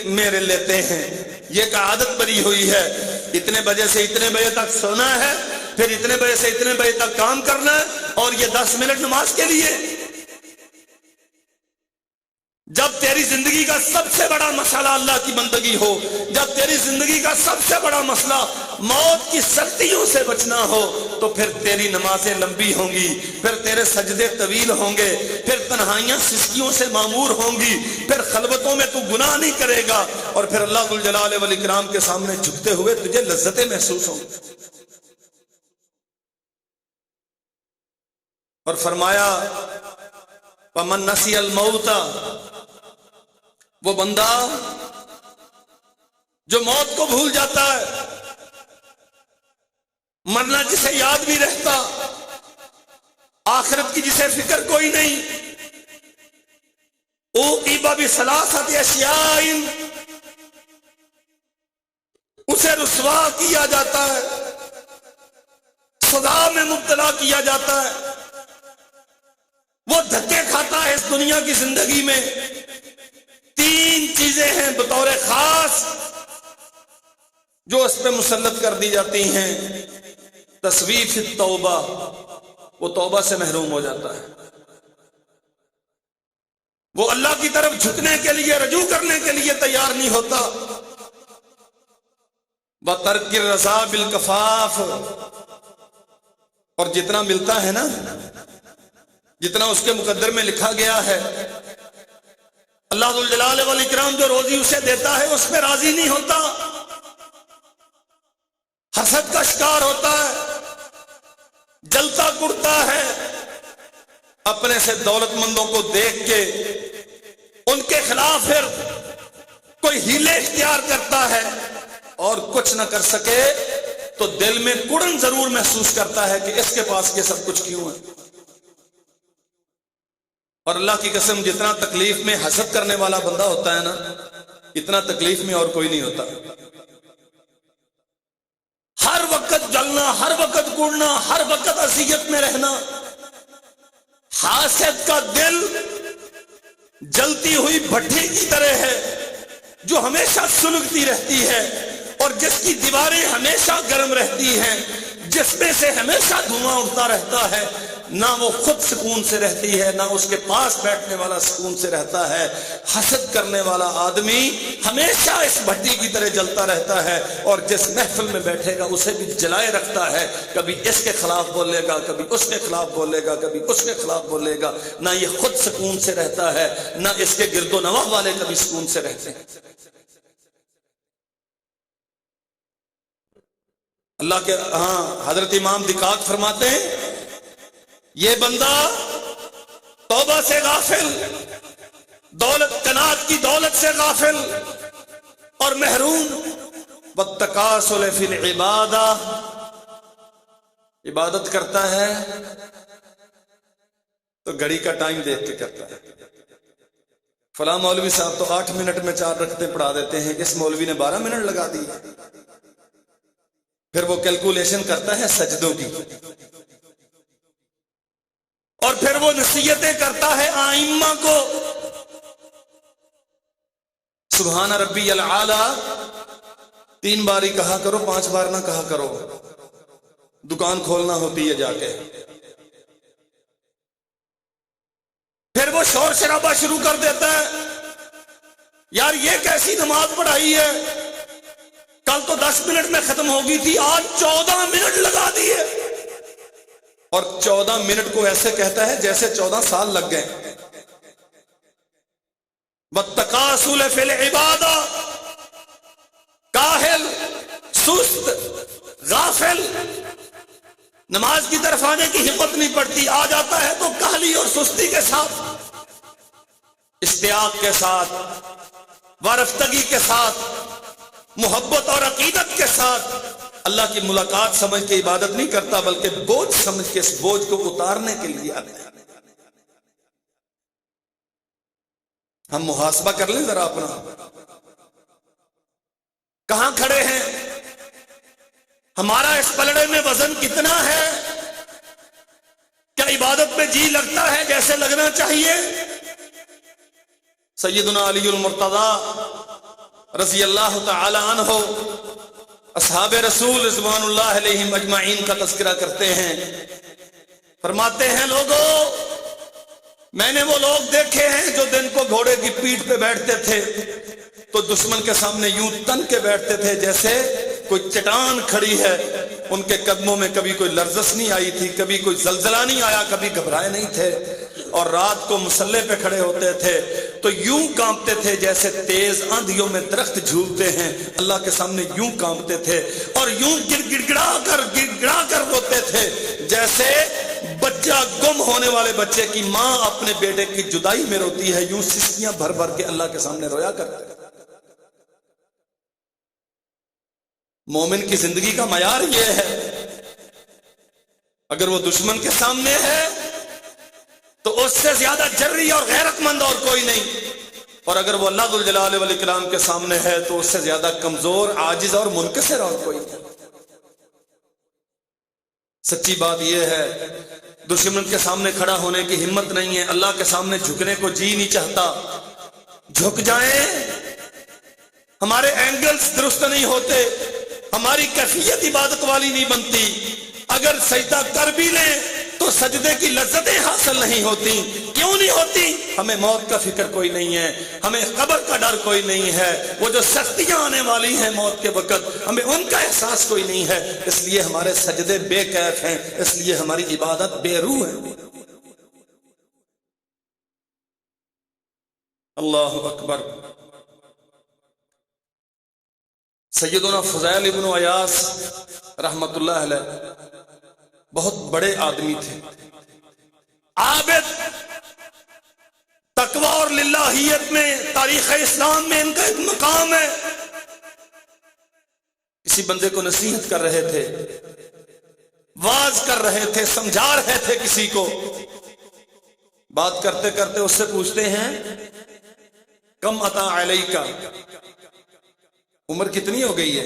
میں لیتے ہیں، یہ ایک عادت بنی ہوئی ہے، اتنے بجے سے اتنے بجے تک سونا ہے، پھر اتنے بجے سے اتنے بجے تک کام کرنا ہے، اور یہ 10 منٹ نماز کے لیے۔ جب تیری زندگی کا سب سے بڑا مسئلہ اللہ کی بندگی ہو، جب تیری زندگی کا سب سے بڑا مسئلہ موت کی سختیوں سے بچنا ہو، تو پھر تیری نمازیں لمبی ہوں گی، پھر تیرے سجدے طویل ہوں گے، پھر تنہائیاں سسکیوں سے معمور ہوں گی، پھر خلوتوں میں تو گناہ نہیں کرے گا، اور پھر اللہ ذوالجلال والاکرام کے سامنے جھکتے ہوئے تجھے لذتیں محسوس ہوں گی۔ اور فرمایا وَمَن نَسِيَ الْمَوْتَ، وہ بندہ جو موت کو بھول جاتا ہے، مرنا جسے یاد بھی رہتا، آخرت کی جسے فکر کوئی نہیں، عُوقِبَ بِثَلَاثَةِ أَشْيَاءٍ، اسے رسوا کیا جاتا ہے، سزا میں مبتلا کیا جاتا ہے، وہ دھکے کھاتا ہے اس دنیا کی زندگی میں۔ 3 چیزیں ہیں بطور خاص جو اس پہ مسلط کر دی جاتی ہیں۔ تصویف التوبہ، وہ توبہ سے محروم ہو جاتا ہے، وہ اللہ کی طرف جھکنے کے لیے، رجوع کرنے کے لیے تیار نہیں ہوتا۔ وَتَرْكِ الرَّضَا بِالْكَفَافِ، اور جتنا ملتا ہے نا، جتنا اس کے مقدر میں لکھا گیا ہے، اللہ ذو الجلال والاکرام جو روزی اسے دیتا ہے اس پہ راضی نہیں ہوتا، حسد کا شکار ہوتا ہے، جلتا کڑتا ہے، اپنے سے دولت مندوں کو دیکھ کے ان کے خلاف پھر کوئی ہیلے اختیار کرتا ہے، اور کچھ نہ کر سکے تو دل میں کڑن ضرور محسوس کرتا ہے کہ اس کے پاس یہ سب کچھ کیوں ہے۔ اور اللہ کی قسم جتنا تکلیف میں حسد کرنے والا بندہ ہوتا ہے نا، اتنا تکلیف میں اور کوئی نہیں ہوتا۔ ہر وقت جلنا، ہر وقت کڑنا، ہر وقت اذیت میں رہنا، حاسد کا دل جلتی ہوئی بھٹی کی طرح ہے جو ہمیشہ سلگتی رہتی ہے، اور جس کی دیواریں ہمیشہ گرم رہتی ہیں، جس میں سے ہمیشہ دھواں اٹھتا رہتا ہے، نہ وہ خود سکون سے رہتی ہے، نہ اس کے پاس بیٹھنے والا سکون سے رہتا ہے۔ حسد کرنے والا آدمی ہمیشہ اس بھٹی کی طرح جلتا رہتا ہے، اور جس محفل میں بیٹھے گا اسے بھی جلائے رکھتا ہے، کبھی اس کے خلاف بولے گا، کبھی اس کے خلاف بولے گا، کبھی اس کے خلاف بولے گا، نہ یہ خود سکون سے رہتا ہے، نہ اس کے گرد و نواح والے کبھی سکون سے رہتے ہیں۔ اللہ کے حضرت امام دکاک فرماتے ہیں، یہ بندہ توبہ سے غافل، دولت کنات کی دولت سے غافل اور محروم، والتکاسل فی العبادہ، عبادت کرتا ہے تو گھڑی کا ٹائم دیکھ کے کرتا ہے۔ فلاں مولوی صاحب تو 8 منٹ میں 4 رکعتیں پڑھا دیتے ہیں، اس مولوی نے 12 منٹ لگا دی۔ پھر وہ کیلکولیشن کرتا ہے سجدوں کی، اور پھر وہ نصیحتیں کرتا ہے آئمہ کو، سبحان ربی العالی 3 بار ہی کہا کرو، 5 بار نہ کہا کرو، دکان کھولنا ہوتی ہے جا کے۔ پھر وہ شور شرابہ شروع کر دیتا ہے، یار یہ کیسی نماز پڑھائی ہے، کل تو 10 منٹ میں ختم ہوگی تھی، آج 14 منٹ لگا دیے، اور 14 منٹ کو ایسے کہتا ہے جیسے 14 سال لگ گئے۔ والتکاسل فی العبادہ، کاہل، سست، غافل، نماز کی طرف آنے کی ہمت نہیں پڑتی، آ جاتا ہے تو کاہلی اور سستی کے ساتھ، اشتیاق کے ساتھ، وارفتگی کے ساتھ، محبت اور عقیدت کے ساتھ اللہ کی ملاقات سمجھ کے عبادت نہیں کرتا، بلکہ بوجھ سمجھ کے اس بوجھ کو اتارنے کے لیے آتا ہے۔ ہم محاسبہ کر لیں ذرا اپنا، کہاں کھڑے ہیں، ہمارا اس پلڑے میں وزن کتنا ہے، کیا عبادت میں جی لگتا ہے جیسے لگنا چاہیے؟ سیدنا علی المرتضی رضی اللہ تعالی عنہ اصحاب رسول رضوان اللہ علیہم اجمعین کا تذکرہ کرتے ہیں، فرماتے ہیں لوگوں، میں نے وہ لوگ دیکھے ہیں جو دن کو گھوڑے کی پیٹھ پہ بیٹھتے تھے تو دشمن کے سامنے یوں تن کے بیٹھتے تھے جیسے کوئی چٹان کھڑی ہے، ان کے قدموں میں کبھی کوئی لرزش نہیں آئی تھی، کبھی کوئی زلزلہ نہیں آیا، کبھی گھبرائے نہیں تھے، اور رات کو مسلح پہ کھڑے ہوتے تھے تو یوں کانپتے تھے جیسے تیز آندھیوں میں درخت جھولتے ہیں، اللہ کے سامنے یوں کانپتے تھے، اور یوں گڑگڑا کر روتے تھے جیسے بچہ گم ہونے والے بچے کی ماں اپنے بیٹے کی جدائی میں روتی ہے، یوں سسکیاں بھر بھر کے اللہ کے سامنے رویا کرتے ہیں۔ مومن کی زندگی کا معیار یہ ہے، اگر وہ دشمن کے سامنے ہے تو اس سے زیادہ جری اور غیرت مند اور کوئی نہیں، اور اگر وہ اللہ ذو الجلال والاکرام کے سامنے ہے تو اس سے زیادہ کمزور، عاجز اور منکسر اور کوئی نہیں۔ سچی بات یہ ہے، دشمن کے سامنے کھڑا ہونے کی ہمت نہیں ہے، اللہ کے سامنے جھکنے کو جی نہیں چاہتا، جھک جائیں، ہمارے اینگلز درست نہیں ہوتے، ہماری کیفیت عبادت والی نہیں بنتی، اگر سجدہ کر بھی لیں تو سجدے کی لذتیں حاصل نہیں ہوتی، کیوں نہیں ہوتی؟ ہمیں موت کا فکر کوئی نہیں ہے، ہمیں قبر کا ڈر کوئی نہیں ہے، وہ جو سختیاں آنے والی ہیں موت کے وقت ہمیں ان کا احساس کوئی نہیں ہے، اس لیے ہمارے سجدے بے کیف ہیں، اس لیے ہماری عبادت بے روح ہے۔ اللہ اکبر۔ سیدنا فضیل ابن عیاض رحمت اللہ علیہ بہت بڑے آدمی تھے، عابد، تقوی اور للہیت میں تاریخ اسلام میں ان کا ایک مقام ہے۔ کسی بندے کو نصیحت کر رہے تھے، واز کر رہے تھے، سمجھا رہے تھے کسی کو، بات کرتے کرتے اس سے پوچھتے ہیں کم عطا علیکا، عمر کتنی ہو گئی ہے؟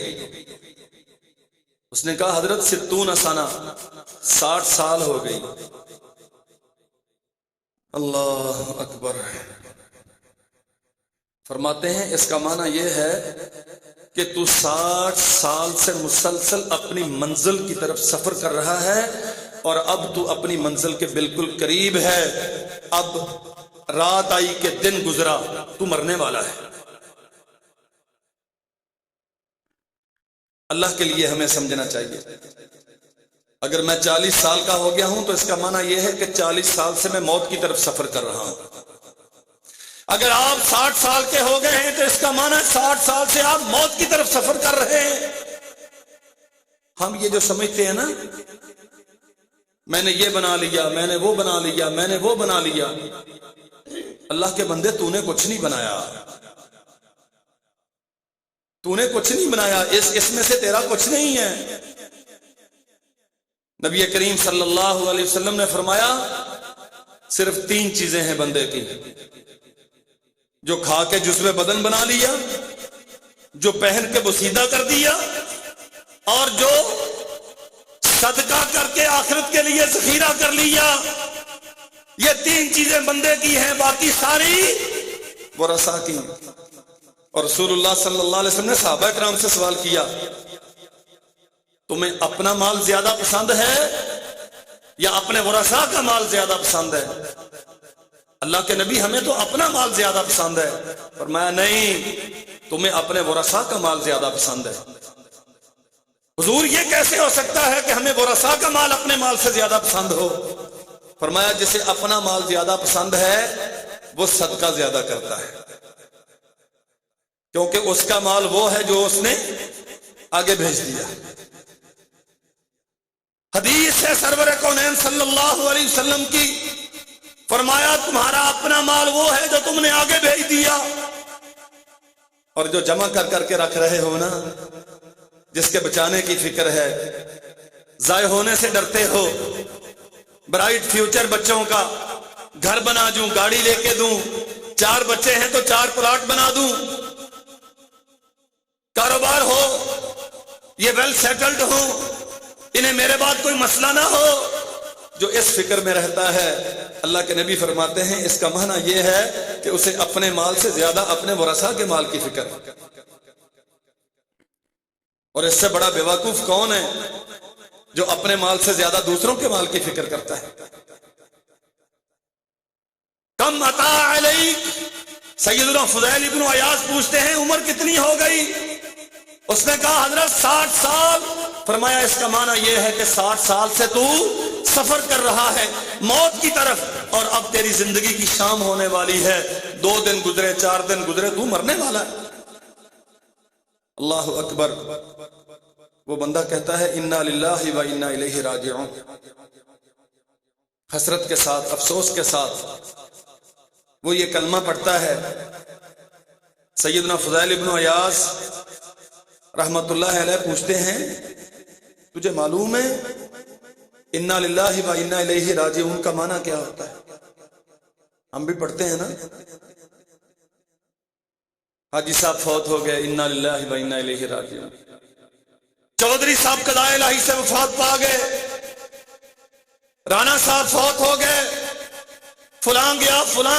اس نے کہا حضرت 60 سنہ، 60 سال ہو گئی۔ اللہ اکبر۔ فرماتے ہیں اس کا معنی یہ ہے کہ تو 60 سال سے مسلسل اپنی منزل کی طرف سفر کر رہا ہے اور اب تو اپنی منزل کے بالکل قریب ہے، اب رات آئی کہ دن گزرا، تو مرنے والا ہے۔ اللہ کے لیے ہمیں سمجھنا چاہیے، اگر میں 40 سال کا ہو گیا ہوں تو اس کا معنی یہ ہے کہ 40 سال سے میں موت کی طرف سفر کر رہا ہوں۔ اگر آپ 60 سال کے ہو گئے ہیں تو اس کا معنی 60 سال سے آپ موت کی طرف سفر کر رہے ہیں۔ ہم یہ جو سمجھتے ہیں نا میں نے یہ بنا لیا، میں نے وہ بنا لیا، میں نے وہ بنا لیا، اللہ کے بندے تو نے کچھ نہیں بنایا، تو نے کچھ نہیں بنایا، اس میں سے تیرا کچھ نہیں ہے۔ نبی کریم صلی اللہ علیہ وسلم نے فرمایا صرف 3 چیزیں ہیں بندے کی، جو کھا کے جزو بدن بنا لیا، جو پہن کے بوسیدہ کر دیا، اور جو صدقہ کر کے آخرت کے لیے ذخیرہ کر لیا۔ یہ 3 چیزیں بندے کی ہیں، باقی ساری ورثہ کی۔ اور رسول اللہ صلی اللہ علیہ وسلم نے صحابہ کرام سے سوال کیا تمہیں اپنا مال زیادہ پسند ہے یا اپنے ورثاء کا مال زیادہ پسند ہے؟ اللہ کے نبی ہمیں تو اپنا مال زیادہ پسند ہے۔ فرمایا نہیں، تمہیں اپنے ورثاء کا مال زیادہ پسند ہے۔ حضور یہ کیسے ہو سکتا ہے کہ ہمیں ورثاء کا مال اپنے مال سے زیادہ پسند ہو؟ فرمایا جسے اپنا مال زیادہ پسند ہے وہ صدقہ زیادہ کرتا ہے، کیونکہ اس کا مال وہ ہے جو اس نے آگے بھیج دیا۔ حدیث ہے سرور کونین صلی اللہ علیہ وسلم کی، فرمایا تمہارا اپنا مال وہ ہے جو تم نے آگے بھیج دیا، اور جو جمع کر کر کے رکھ رہے ہو نا، جس کے بچانے کی فکر ہے، ضائع ہونے سے ڈرتے ہو، برائٹ فیوچر بچوں کا، گھر بنا دوں، گاڑی لے کے دوں، 4 بچے ہیں تو 4 پلاٹ بنا دوں، کاروبار ہو، یہ ویل سیٹلڈ ہو، انہیں میرے بعد کوئی مسئلہ نہ ہو، جو اس فکر میں رہتا ہے، اللہ کے نبی فرماتے ہیں اس کا معنی یہ ہے کہ اسے اپنے مال سے زیادہ اپنے ورثاء کے مال کی فکر۔ اور اس سے بڑا بیوقوف کون ہے جو اپنے مال سے زیادہ دوسروں کے مال کی فکر کرتا ہے؟ کم عطا علیک، سیدنا فضیل ابن عیاض پوچھتے ہیں عمر کتنی ہو گئی؟ اس نے کہا حضرت 60 سال۔ فرمایا اس کا معنی یہ ہے کہ 60 سال سے تو سفر کر رہا ہے موت کی طرف، اور اب تیری زندگی کی شام ہونے والی ہے، 2 دن گزرے، 4 دن گزرے، تو مرنے والا ہے۔ اللہ اکبر۔ وہ بندہ کہتا ہے انا للہ و انا الیہ راجعون، حسرت کے ساتھ، افسوس کے ساتھ وہ یہ کلمہ پڑھتا ہے۔ سیدنا فضیل ابن عیاض رحمت اللہ علیہ پوچھتے ہیں تجھے معلوم ہے انا للہ و انا الیہ راجعون کا معنی کیا ہوتا ہے؟ ہم بھی پڑھتے ہیں نا، حاجی صاحب فوت ہو گئے، انا للہ و انا الیہ راجعون، چودھری صاحب قضائے الہی سے وفات پا گئے، رانا صاحب فوت ہو گئے، فلاں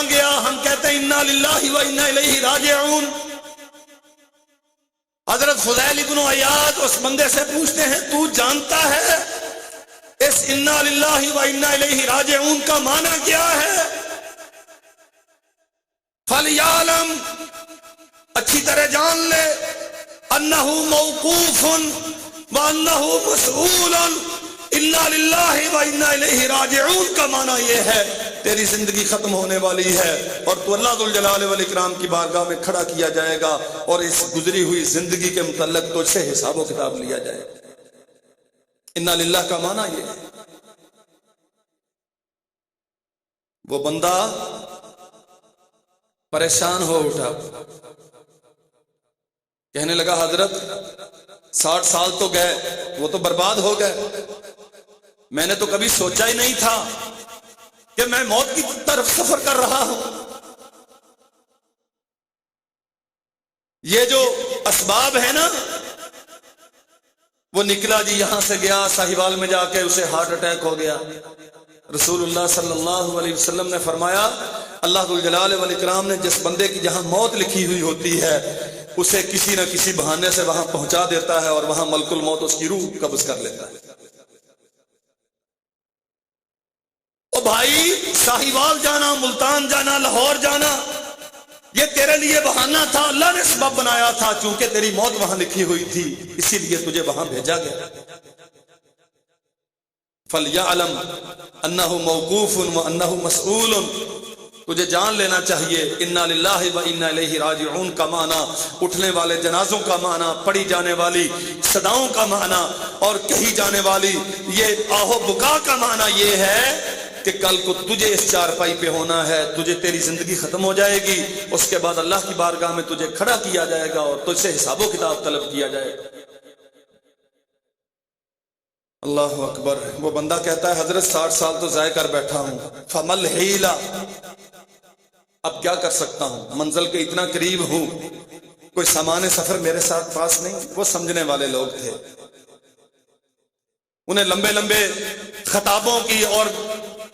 گیا، ہم کہتے ہیں انا للہ و انا الیہ راجعون۔ حضرت فضیل ابن عیاض اس بندے سے پوچھتے ہیں تو جانتا ہے اس انا للہ و انا الیہ راجعون کا معنی کیا ہے؟ فَلْيَعْلَمْ، اچھی طرح جان لے، أَنَّهُ مَوْقُوفٌ وَأَنَّهُ مَسْئُولٌ إِلَّا لِلَّهِ وَإِنَّا إِلَيْهِ رَاجِعُونَ کا معنی یہ ہے تیری زندگی ختم ہونے والی ہے اور تو اللہ ذوالجلال والاکرام کی بارگاہ میں کھڑا کیا جائے گا اور اس گزری ہوئی زندگی کے متعلق تجھ سے حساب و کتاب لیا جائے گا۔ اِنَّا لِلَّهِ کا معنی یہ ہے۔ وہ بندہ پریشان ہو اٹھا، کہنے لگا حضرت 60 سال تو گئے، وہ تو برباد ہو گئے، میں نے تو کبھی سوچا ہی نہیں تھا کہ میں موت کی طرف سفر کر رہا ہوں۔ یہ جو اسباب ہے نا، وہ نکلا جی، یہاں سے گیا ساہیوال میں جا کے اسے ہارٹ اٹیک ہو گیا۔ رسول اللہ صلی اللہ علیہ وسلم نے فرمایا اللہ ذوالجلال والاکرام نے جس بندے کی جہاں موت لکھی ہوئی ہوتی ہے اسے کسی نہ کسی بہانے سے وہاں پہنچا دیتا ہے اور وہاں ملک الموت اس کی روح قبض کر لیتا ہے۔ او بھائی، ساہیوال جانا، ملتان جانا، لاہور جانا، یہ تیرے لیے بہانہ تھا، اللہ نے سبب بنایا تھا، چونکہ تیری موت وہاں لکھی ہوئی تھی اسی لیے تجھے وہاں بھیجا گیا۔ فَلْيَعْلَمْ أَنَّهُ مَوْقُوفٌ وَأَنَّهُ مَسْئُولٌ، تجھے جان لینا چاہیے اِنَّا لِلَّهِ وَإِنَّا إِلَيْهِ رَاجِعُونَ کا معنی اٹھنے والے جنازوں کا معنی، پڑھی جانے والی صداؤں کا معنی اور کہی جانے والی یہ آہو بکا کا معنی یہ ہے کہ کل کو تجھے اس چارپائی پہ ہونا ہے، تجھے تیری زندگی ختم ہو جائے گی، اس کے بعد اللہ کی بارگاہ میں تجھے کھڑا کیا جائے گا اور تجھ سے حساب و کتاب طلب کیا جائے گا۔ اللہ اکبر۔ وہ بندہ کہتا ہے حضرت 60 سال تو ضائع کر بیٹھا ہوں، فَمَلْ حِیلَ، اب کیا کر سکتا ہوں، منزل کے اتنا قریب ہوں، کوئی سامان سفر میرے ساتھ پاس نہیں۔ وہ سمجھنے والے لوگ تھے، انہیں لمبے لمبے خطابوں کی اور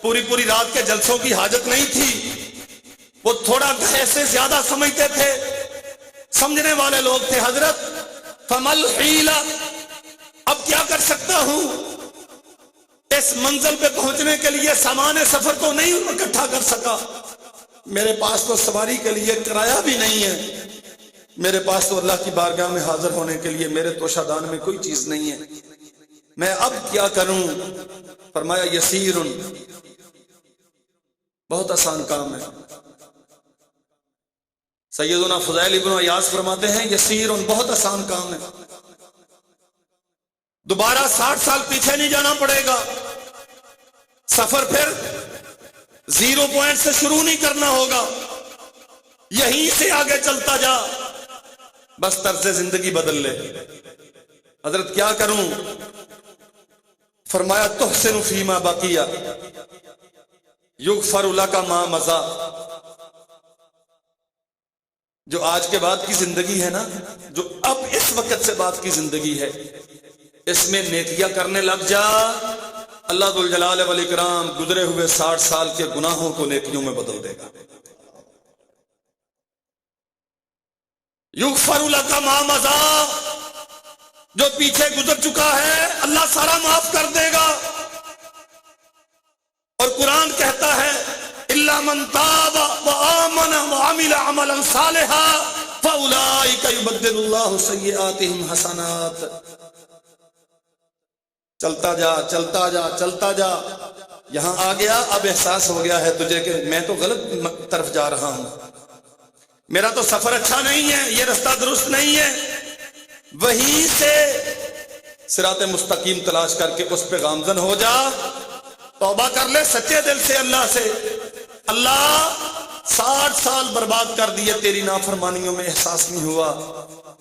پوری پوری رات کے جلسوں کی حاجت نہیں تھی، وہ تھوڑا ایسے زیادہ سمجھتے تھے، سمجھنے والے لوگ تھے۔ حضرت فَمَلْ حِیلَ، اب کیا کر سکتا ہوں، اس منزل پہ پہنچنے کے لیے سامان سفر تو نہیں اکٹھا کر سکا، میرے پاس تو سواری کے لیے کرایہ بھی نہیں ہے، میرے پاس تو اللہ کی بارگاہ میں حاضر ہونے کے لیے میرے توشہ دان میں کوئی چیز نہیں ہے، میں اب کیا کروں؟ فرمایا یسیر، بہت آسان کام ہے۔ سیدنا فضیل ابن عیاض فرماتے ہیں یسیر، بہت آسان کام ہے، دوبارہ 60 سال پیچھے نہیں جانا پڑے گا، سفر پھر 0 پوائنٹ سے شروع نہیں کرنا ہوگا، یہیں سے آگے چلتا جا، بس طرز زندگی بدل لے۔ حضرت کیا کروں؟ فرمایا تحسن فیما بقیہ یغفر لک ما مضی، جو آج کے بعد کی زندگی ہے نا، جو اب اس وقت سے بعد کی زندگی ہے، اس میں نیکیاں کرنے لگ جا، اللہ ذوالجلال والاکرام گزرے ہوئے 60 سال کے گناہوں کو نیکیوں میں بدل دے گا۔ یغفر لک ما مضی، جو پیچھے گزر چکا ہے اللہ سارا معاف کر دے گا، اور قرآن کہتا ہے الا من تاب وآمن وعمل عملا صالحا فاولئک یبدل اللہ سیئاتہم حسنات۔ چلتا جا چلتا جا چلتا جا، یہاں آ گیا، اب احساس ہو گیا ہے تجھے کہ میں تو غلط طرف جا رہا ہوں، میرا تو سفر اچھا نہیں ہے، یہ رستہ درست نہیں ہے، وہیں سے صراط مستقیم تلاش کر کے اس پہ گامزن ہو جا، توبہ کر لے سچے دل سے اللہ سے، اللہ 60 سال برباد کر دیے تیری نافرمانیوں میں، احساس نہیں ہوا،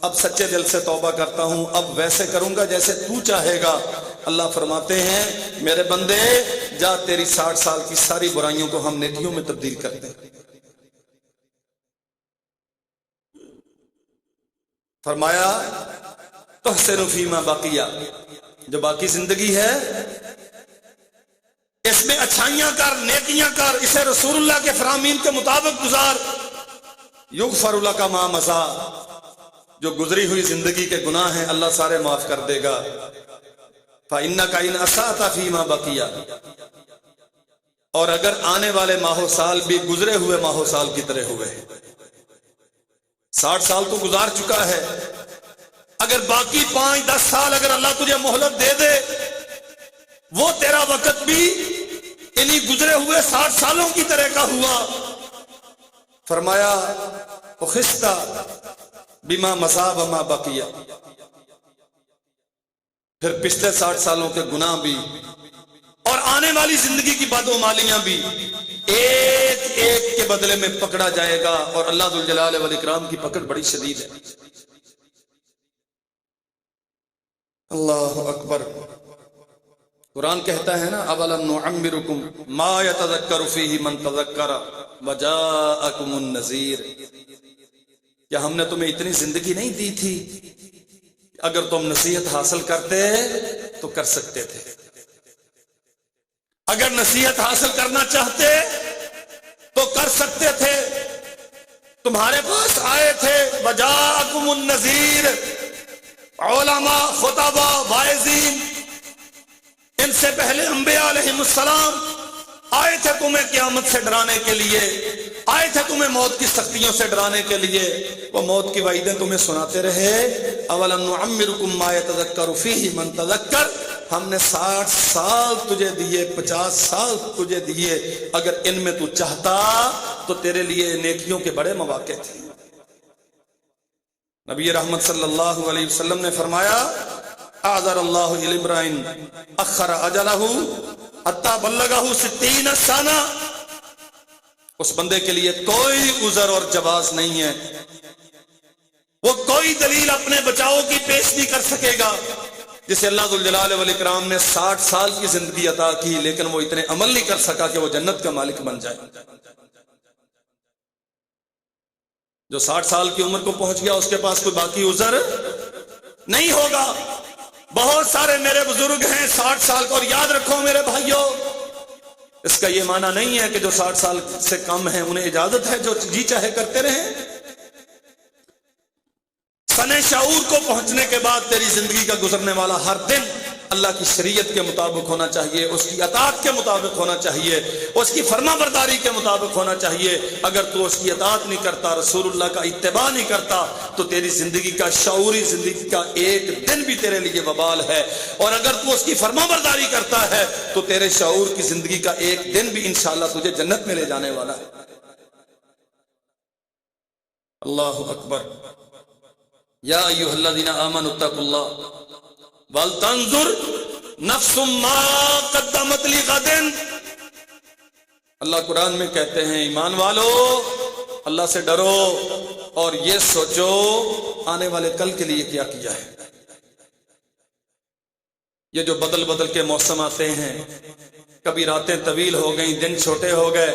اب سچے دل سے توبہ کرتا ہوں، اب ویسے کروں گا جیسے تو چاہے گا۔ اللہ فرماتے ہیں میرے بندے جا، تیری 60 سال کی ساری برائیوں کو ہم نیکیوں میں تبدیل کر دیں۔ فرمایا تحسن فیما بقیہ، جو باقی زندگی ہے اس میں اچھائیاں کر، نیکیاں کر، اسے رسول اللہ کے فرامین کے مطابق گزار۔ یغفر لک ما مضی، جو گزری ہوئی زندگی کے گناہ ہیں اللہ سارے معاف کر دے گا۔ فإنک إن أسأت فیما بقیہ، اور اگر آنے والے ماہ و سال بھی گزرے ہوئے ماہ و سال کی طرح ہوئے، 60 سال تو گزار چکا ہے، اگر باقی 5-10 سال اگر اللہ تجھے مہلت دے دے، وہ تیرا وقت بھی انہی گزرے ہوئے 60 سالوں کی طرح کا ہوا۔ فرمایا اخستہ بما مضى وما بقی، پھر پچھلے 60 سالوں کے گناہ بھی اور آنے والی زندگی کی بدعمالیاں بھی ایک ایک کے بدلے میں پکڑا جائے گا، اور اللہ ذوالجلال والاکرام کی پکڑ بڑی شدید ہے۔ اللہ اکبر۔ قرآن کہتا ہے نا اولم نعمرکم ما یتذکر فیہ من تذکر وجاءکم النذیر، کیا ہم نے تمہیں اتنی زندگی نہیں دی تھی؟ اگر تم نصیحت حاصل کرتے تو کر سکتے تھے، اگر نصیحت حاصل کرنا چاہتے تو کر سکتے تھے، تمہارے پاس آئے تھے وجاءکم النذیر، علماء، خطباء، واعظین، ان سے پہلے انبیاء علیہ السلام آئے تھے تمہیں قیامت سے ڈرانے کے لیے، آئے تھے تمہیں موت کی سختیوں سے ڈرانے کے لیے، وہ موت کی وعیدیں تمہیں سناتے رہے۔ اولم نعمرکم ما یتذکر فیہ من تذکر، ہم نے 60 سال تجھے دیے، 50 سال تجھے دیے، اگر ان میں تو چاہتا تو تیرے لیے نیکیوں کے بڑے مواقع تھے۔ نبی رحمت صلی اللہ علیہ وسلم نے فرمایا اعذر اللہ لامرئ اخر اجلہ حتی بلغہ 60 سنہ، اس بندے کے لیے کوئی عذر اور جواز نہیں ہے، وہ کوئی دلیل اپنے بچاؤ کی پیش نہیں کر سکے گا، جسے اللہ ذوالجلال والاکرام نے 60 سال کی زندگی عطا کی لیکن وہ اتنے عمل نہیں کر سکا کہ وہ جنت کا مالک بن جائے۔ جو 60 سال کی عمر کو پہنچ گیا اس کے پاس کوئی باقی عذر نہیں ہوگا۔ بہت سارے میرے بزرگ ہیں 60 سال کو، اور یاد رکھو میرے بھائیوں، اس کا یہ معنی نہیں ہے کہ جو 60 سال سے کم ہیں انہیں اجازت ہے جو جی چاہے کرتے رہیں۔ سن شعور کو پہنچنے کے بعد تیری زندگی کا گزرنے والا ہر دن اللہ کی شریعت کے مطابق ہونا چاہیے، اس کی اطاعت کے مطابق ہونا چاہیے، اس کی فرما برداری کے مطابق ہونا چاہیے۔ اگر تو اس کی اطاعت نہیں کرتا، رسول اللہ کا اتباع نہیں کرتا، تو تیری زندگی کا، شعوری زندگی کا ایک دن بھی تیرے لیے وبال ہے، اور اگر تو اس کی فرما برداری کرتا ہے تو تیرے شعور کی زندگی کا ایک دن بھی انشاءاللہ تجھے جنت میں لے جانے والا ہے۔ اللہ اکبر۔ یا ایھا الذین آمنوا اتقوا اللہ وَلْتَنْظُرْ نَفْسٌ مَا قَدَّمَتْ لِغَدٍ، اللہ قرآن میں کہتے ہیں ایمان والو اللہ سے ڈرو اور یہ سوچو آنے والے کل کے لیے کیا کیا ہے۔ یہ جو بدل بدل کے موسم آتے ہیں، کبھی راتیں طویل ہو گئیں، دن چھوٹے ہو گئے،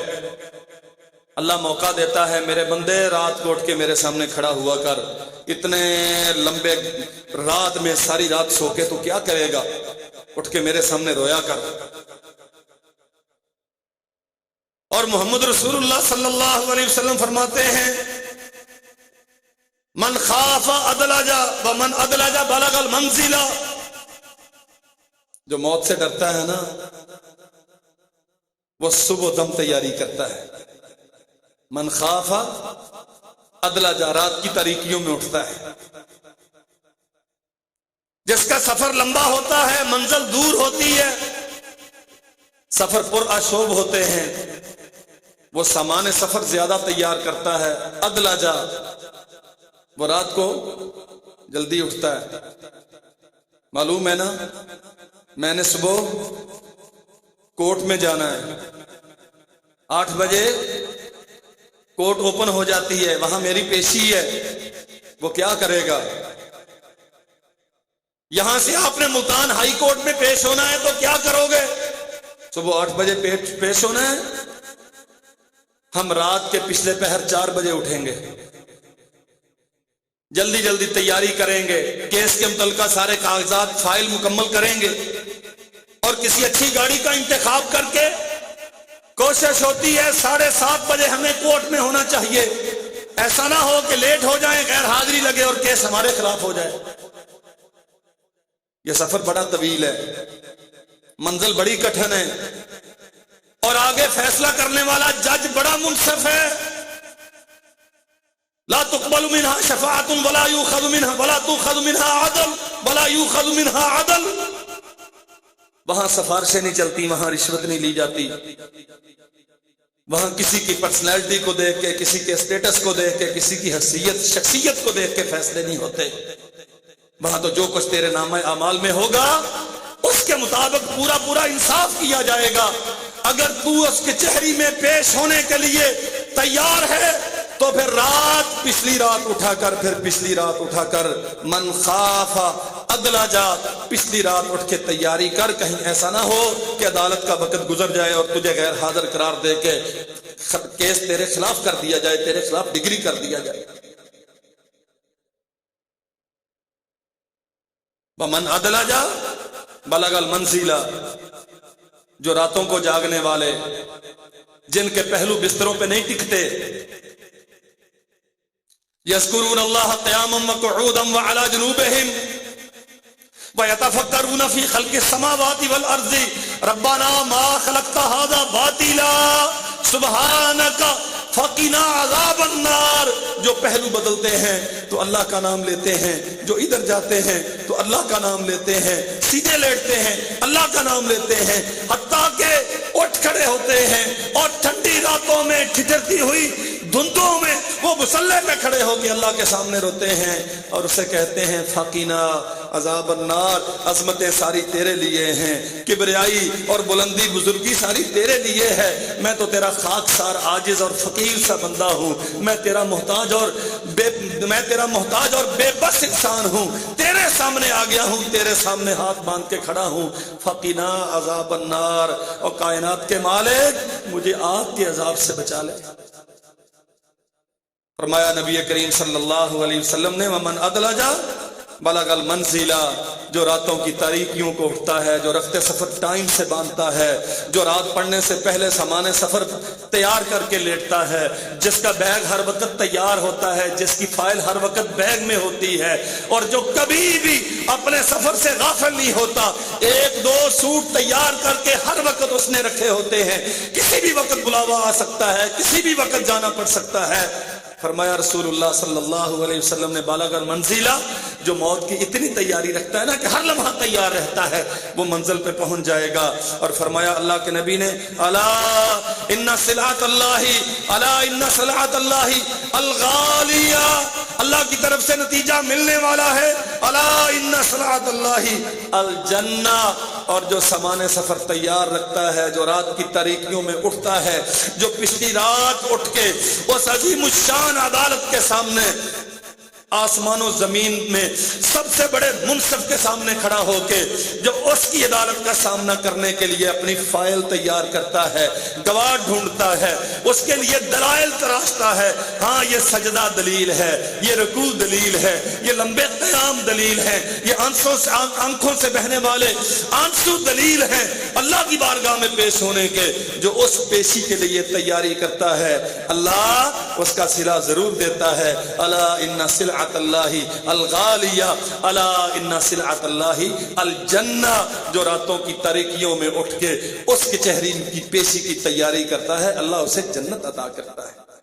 اللہ موقع دیتا ہے میرے بندے رات کو اٹھ کے میرے سامنے کھڑا ہوا کر، اتنے لمبے رات میں ساری رات سو کے تو کیا کرے گا، اٹھ کے میرے سامنے رویا کر۔ اور محمد رسول اللہ صلی اللہ علیہ وسلم فرماتے ہیں من خاف ادلج ومن ادلج بلغ المنزل، جو موت سے ڈرتا ہے نا وہ صبح دم تیاری کرتا ہے۔ من خاف ادلج، رات کی تاریکیوں میں اٹھتا ہے۔ جس کا سفر لمبا ہوتا ہے، منزل دور ہوتی ہے، سفر پر آشوب ہوتے ہیں، وہ سامان سفر زیادہ تیار کرتا ہے۔ ادلج، وہ رات کو جلدی اٹھتا ہے۔ معلوم ہے نا، میں نے صبح کورٹ میں جانا ہے، 8 بجے کورٹ اوپن ہو جاتی ہے، وہاں میری پیشی ہے، وہ کیا کرے گا؟ یہاں سے آپ نے ملتان ہائی کورٹ میں پیش ہونا ہے تو کیا کرو گے؟ صبح 8 بجے پیش ہونا ہے، ہم رات کے پچھلے پہر 4 بجے اٹھیں گے، جلدی جلدی تیاری کریں گے، کیس کے متعلقہ سارے کاغذات فائل مکمل کریں گے، اور کسی اچھی گاڑی کا انتخاب کر کے کوشش ہوتی ہے 7:30 بجے ہمیں کورٹ میں ہونا چاہیے، ایسا نہ ہو کہ لیٹ ہو جائیں، غیر حاضری لگے اور کیس ہمارے خلاف ہو جائے۔ یہ سفر بڑا طویل ہے، منزل بڑی کٹھن ہے، اور آگے فیصلہ کرنے والا جج بڑا منصف ہے. لا تقبل منها شفاعت ولا يؤخذ منها ولا تؤخذ منها عدل ولا يؤخذ منها عدل. وہاں سفارشیں نہیں چلتی، وہاں رشوت نہیں لی جاتی، وہاں کسی کی پرسنالٹی کو دیکھ کے، کسی کے اسٹیٹس کو دیکھ کے، کسی کی حیثیت شخصیت کو دیکھ کے فیصلے نہیں ہوتے. وہاں تو جو کچھ تیرے نامہ اعمال میں ہوگا اس کے مطابق پورا پورا انصاف کیا جائے گا. اگر تو اس کے چہری میں پیش ہونے کے لیے تیار ہے تو پھر پچھلی رات اٹھا کر من خاف ادلا جا، پچھلی رات اٹھ کے تیاری کر. کہیں ایسا نہ ہو کہ عدالت کا وقت گزر جائے اور تجھے غیر حاضر قرار دے کے کیس تیرے خلاف کر دیا جائے، تیرے خلاف ڈگری کر دیا جائے. من ادلا جا بلغ المنزلہ. جو راتوں کو جاگنے والے، جن کے پہلو بستروں پہ نہیں ٹکتے، یذکرون اللہ قیاما وقعودا وعلی جنوبہم ویتفکرون فی خلق السماوات والارض ربنا ما خلقت ھذا باطلا سبحانک فقنا عذاب النار. جو پہلو بدلتے ہیں تو اللہ کا نام لیتے ہیں، جو ادھر جاتے ہیں تو اللہ کا نام لیتے ہیں، سیدھے لیٹتے ہیں اللہ کا نام لیتے ہیں، حتیٰ کہ اٹھ کھڑے ہوتے ہیں اور ٹھنڈی راتوں میں ٹھٹرتی ہوئی دھندوں میں وہ مصلی پہ کھڑے ہو کے اللہ کے سامنے روتے ہیں اور اسے کہتے ہیں فقنا عذاب النار. عظمتیں ساری تیرے لیے ہیں، کبریائی اور بلندی بزرگی ساری تیرے لیے ہے. میں تو تیرا خاکسار عاجز اور فقیر سا بندہ ہوں، میں تیرا محتاج اور بے بس انسان ہوں. تیرے سامنے آ گیا ہوں، تیرے سامنے ہاتھ باندھ کے کھڑا ہوں. فقنا عذاب النار. اور کائنات کے مالک مجھے آگ کے عذاب سے بچا لے. فرمایا نبی کریم صلی اللہ علیہ وسلم نے ومن ادلجا بلغ المنزلہ. جو راتوں کی تاریکیوں کو اٹھتا ہے، جو رخت سفر ٹائم سے باندھتا ہے، جو رات پڑنے سے پہلے سامان سفر تیار کر کے لیٹتا ہے، جس کا بیگ ہر وقت تیار ہوتا ہے، جس کی فائل ہر وقت بیگ میں ہوتی ہے، اور جو کبھی بھی اپنے سفر سے غافل نہیں ہوتا. ایک دو سوٹ تیار کر کے ہر وقت اس نے رکھے ہوتے ہیں، کسی بھی وقت بلاوا آ سکتا ہے، کسی بھی وقت جانا پڑ سکتا ہے. فرمایا رسول اللہ صلی اللہ علیہ وسلم نے بالغ المنزلہ. جو موت کی اتنی تیاری رکھتا ہے نا کہ ہر لمحہ تیار رہتا ہے، وہ منزل پہ پہنچ جائے گا. اور فرمایا اللہ کے نبی نے الا ان سلعۃ اللہ الغالیہ. اللہ کی طرف سے نتیجہ ملنے والا ہے. الا ان سلعۃ اللہ الجنہ. اور جو سامان سفر تیار رکھتا ہے، جو رات کی تاریکیوں میں اٹھتا ہے، جو پچھلی رات اٹھ کے اس عظیم الشان عدالت کے سامنے آسمان و زمین میں سب سے بڑے منصف کے سامنے کھڑا ہو کے جو اس کی عدالت کا سامنا کرنے کے لیے اپنی فائل تیار کرتا ہے، گواہ ڈھونڈتا ہے، اس کے لیے دلائل تراشتا ہے. ہاں یہ سجدہ دلیل ہے، یہ رکوع دلیل ہے، یہ لمبے قیام دلیل ہے، یہ آنکھوں سے بہنے والے آنسو دلیل ہیں اللہ کی بارگاہ میں پیش ہونے کے. جو اس پیشی کے لیے تیاری کرتا ہے اللہ اس کا صلہ ضرور دیتا ہے. الا ان سلعۃ اللہ الغالیہ الا ان سلعۃ اللہ الجنہ. جو راتوں کی تاریکیوں میں اٹھ کے اس کے چہرے کی پیشی کی تیاری کرتا ہے، اللہ اسے جنت عطا کرتا ہے.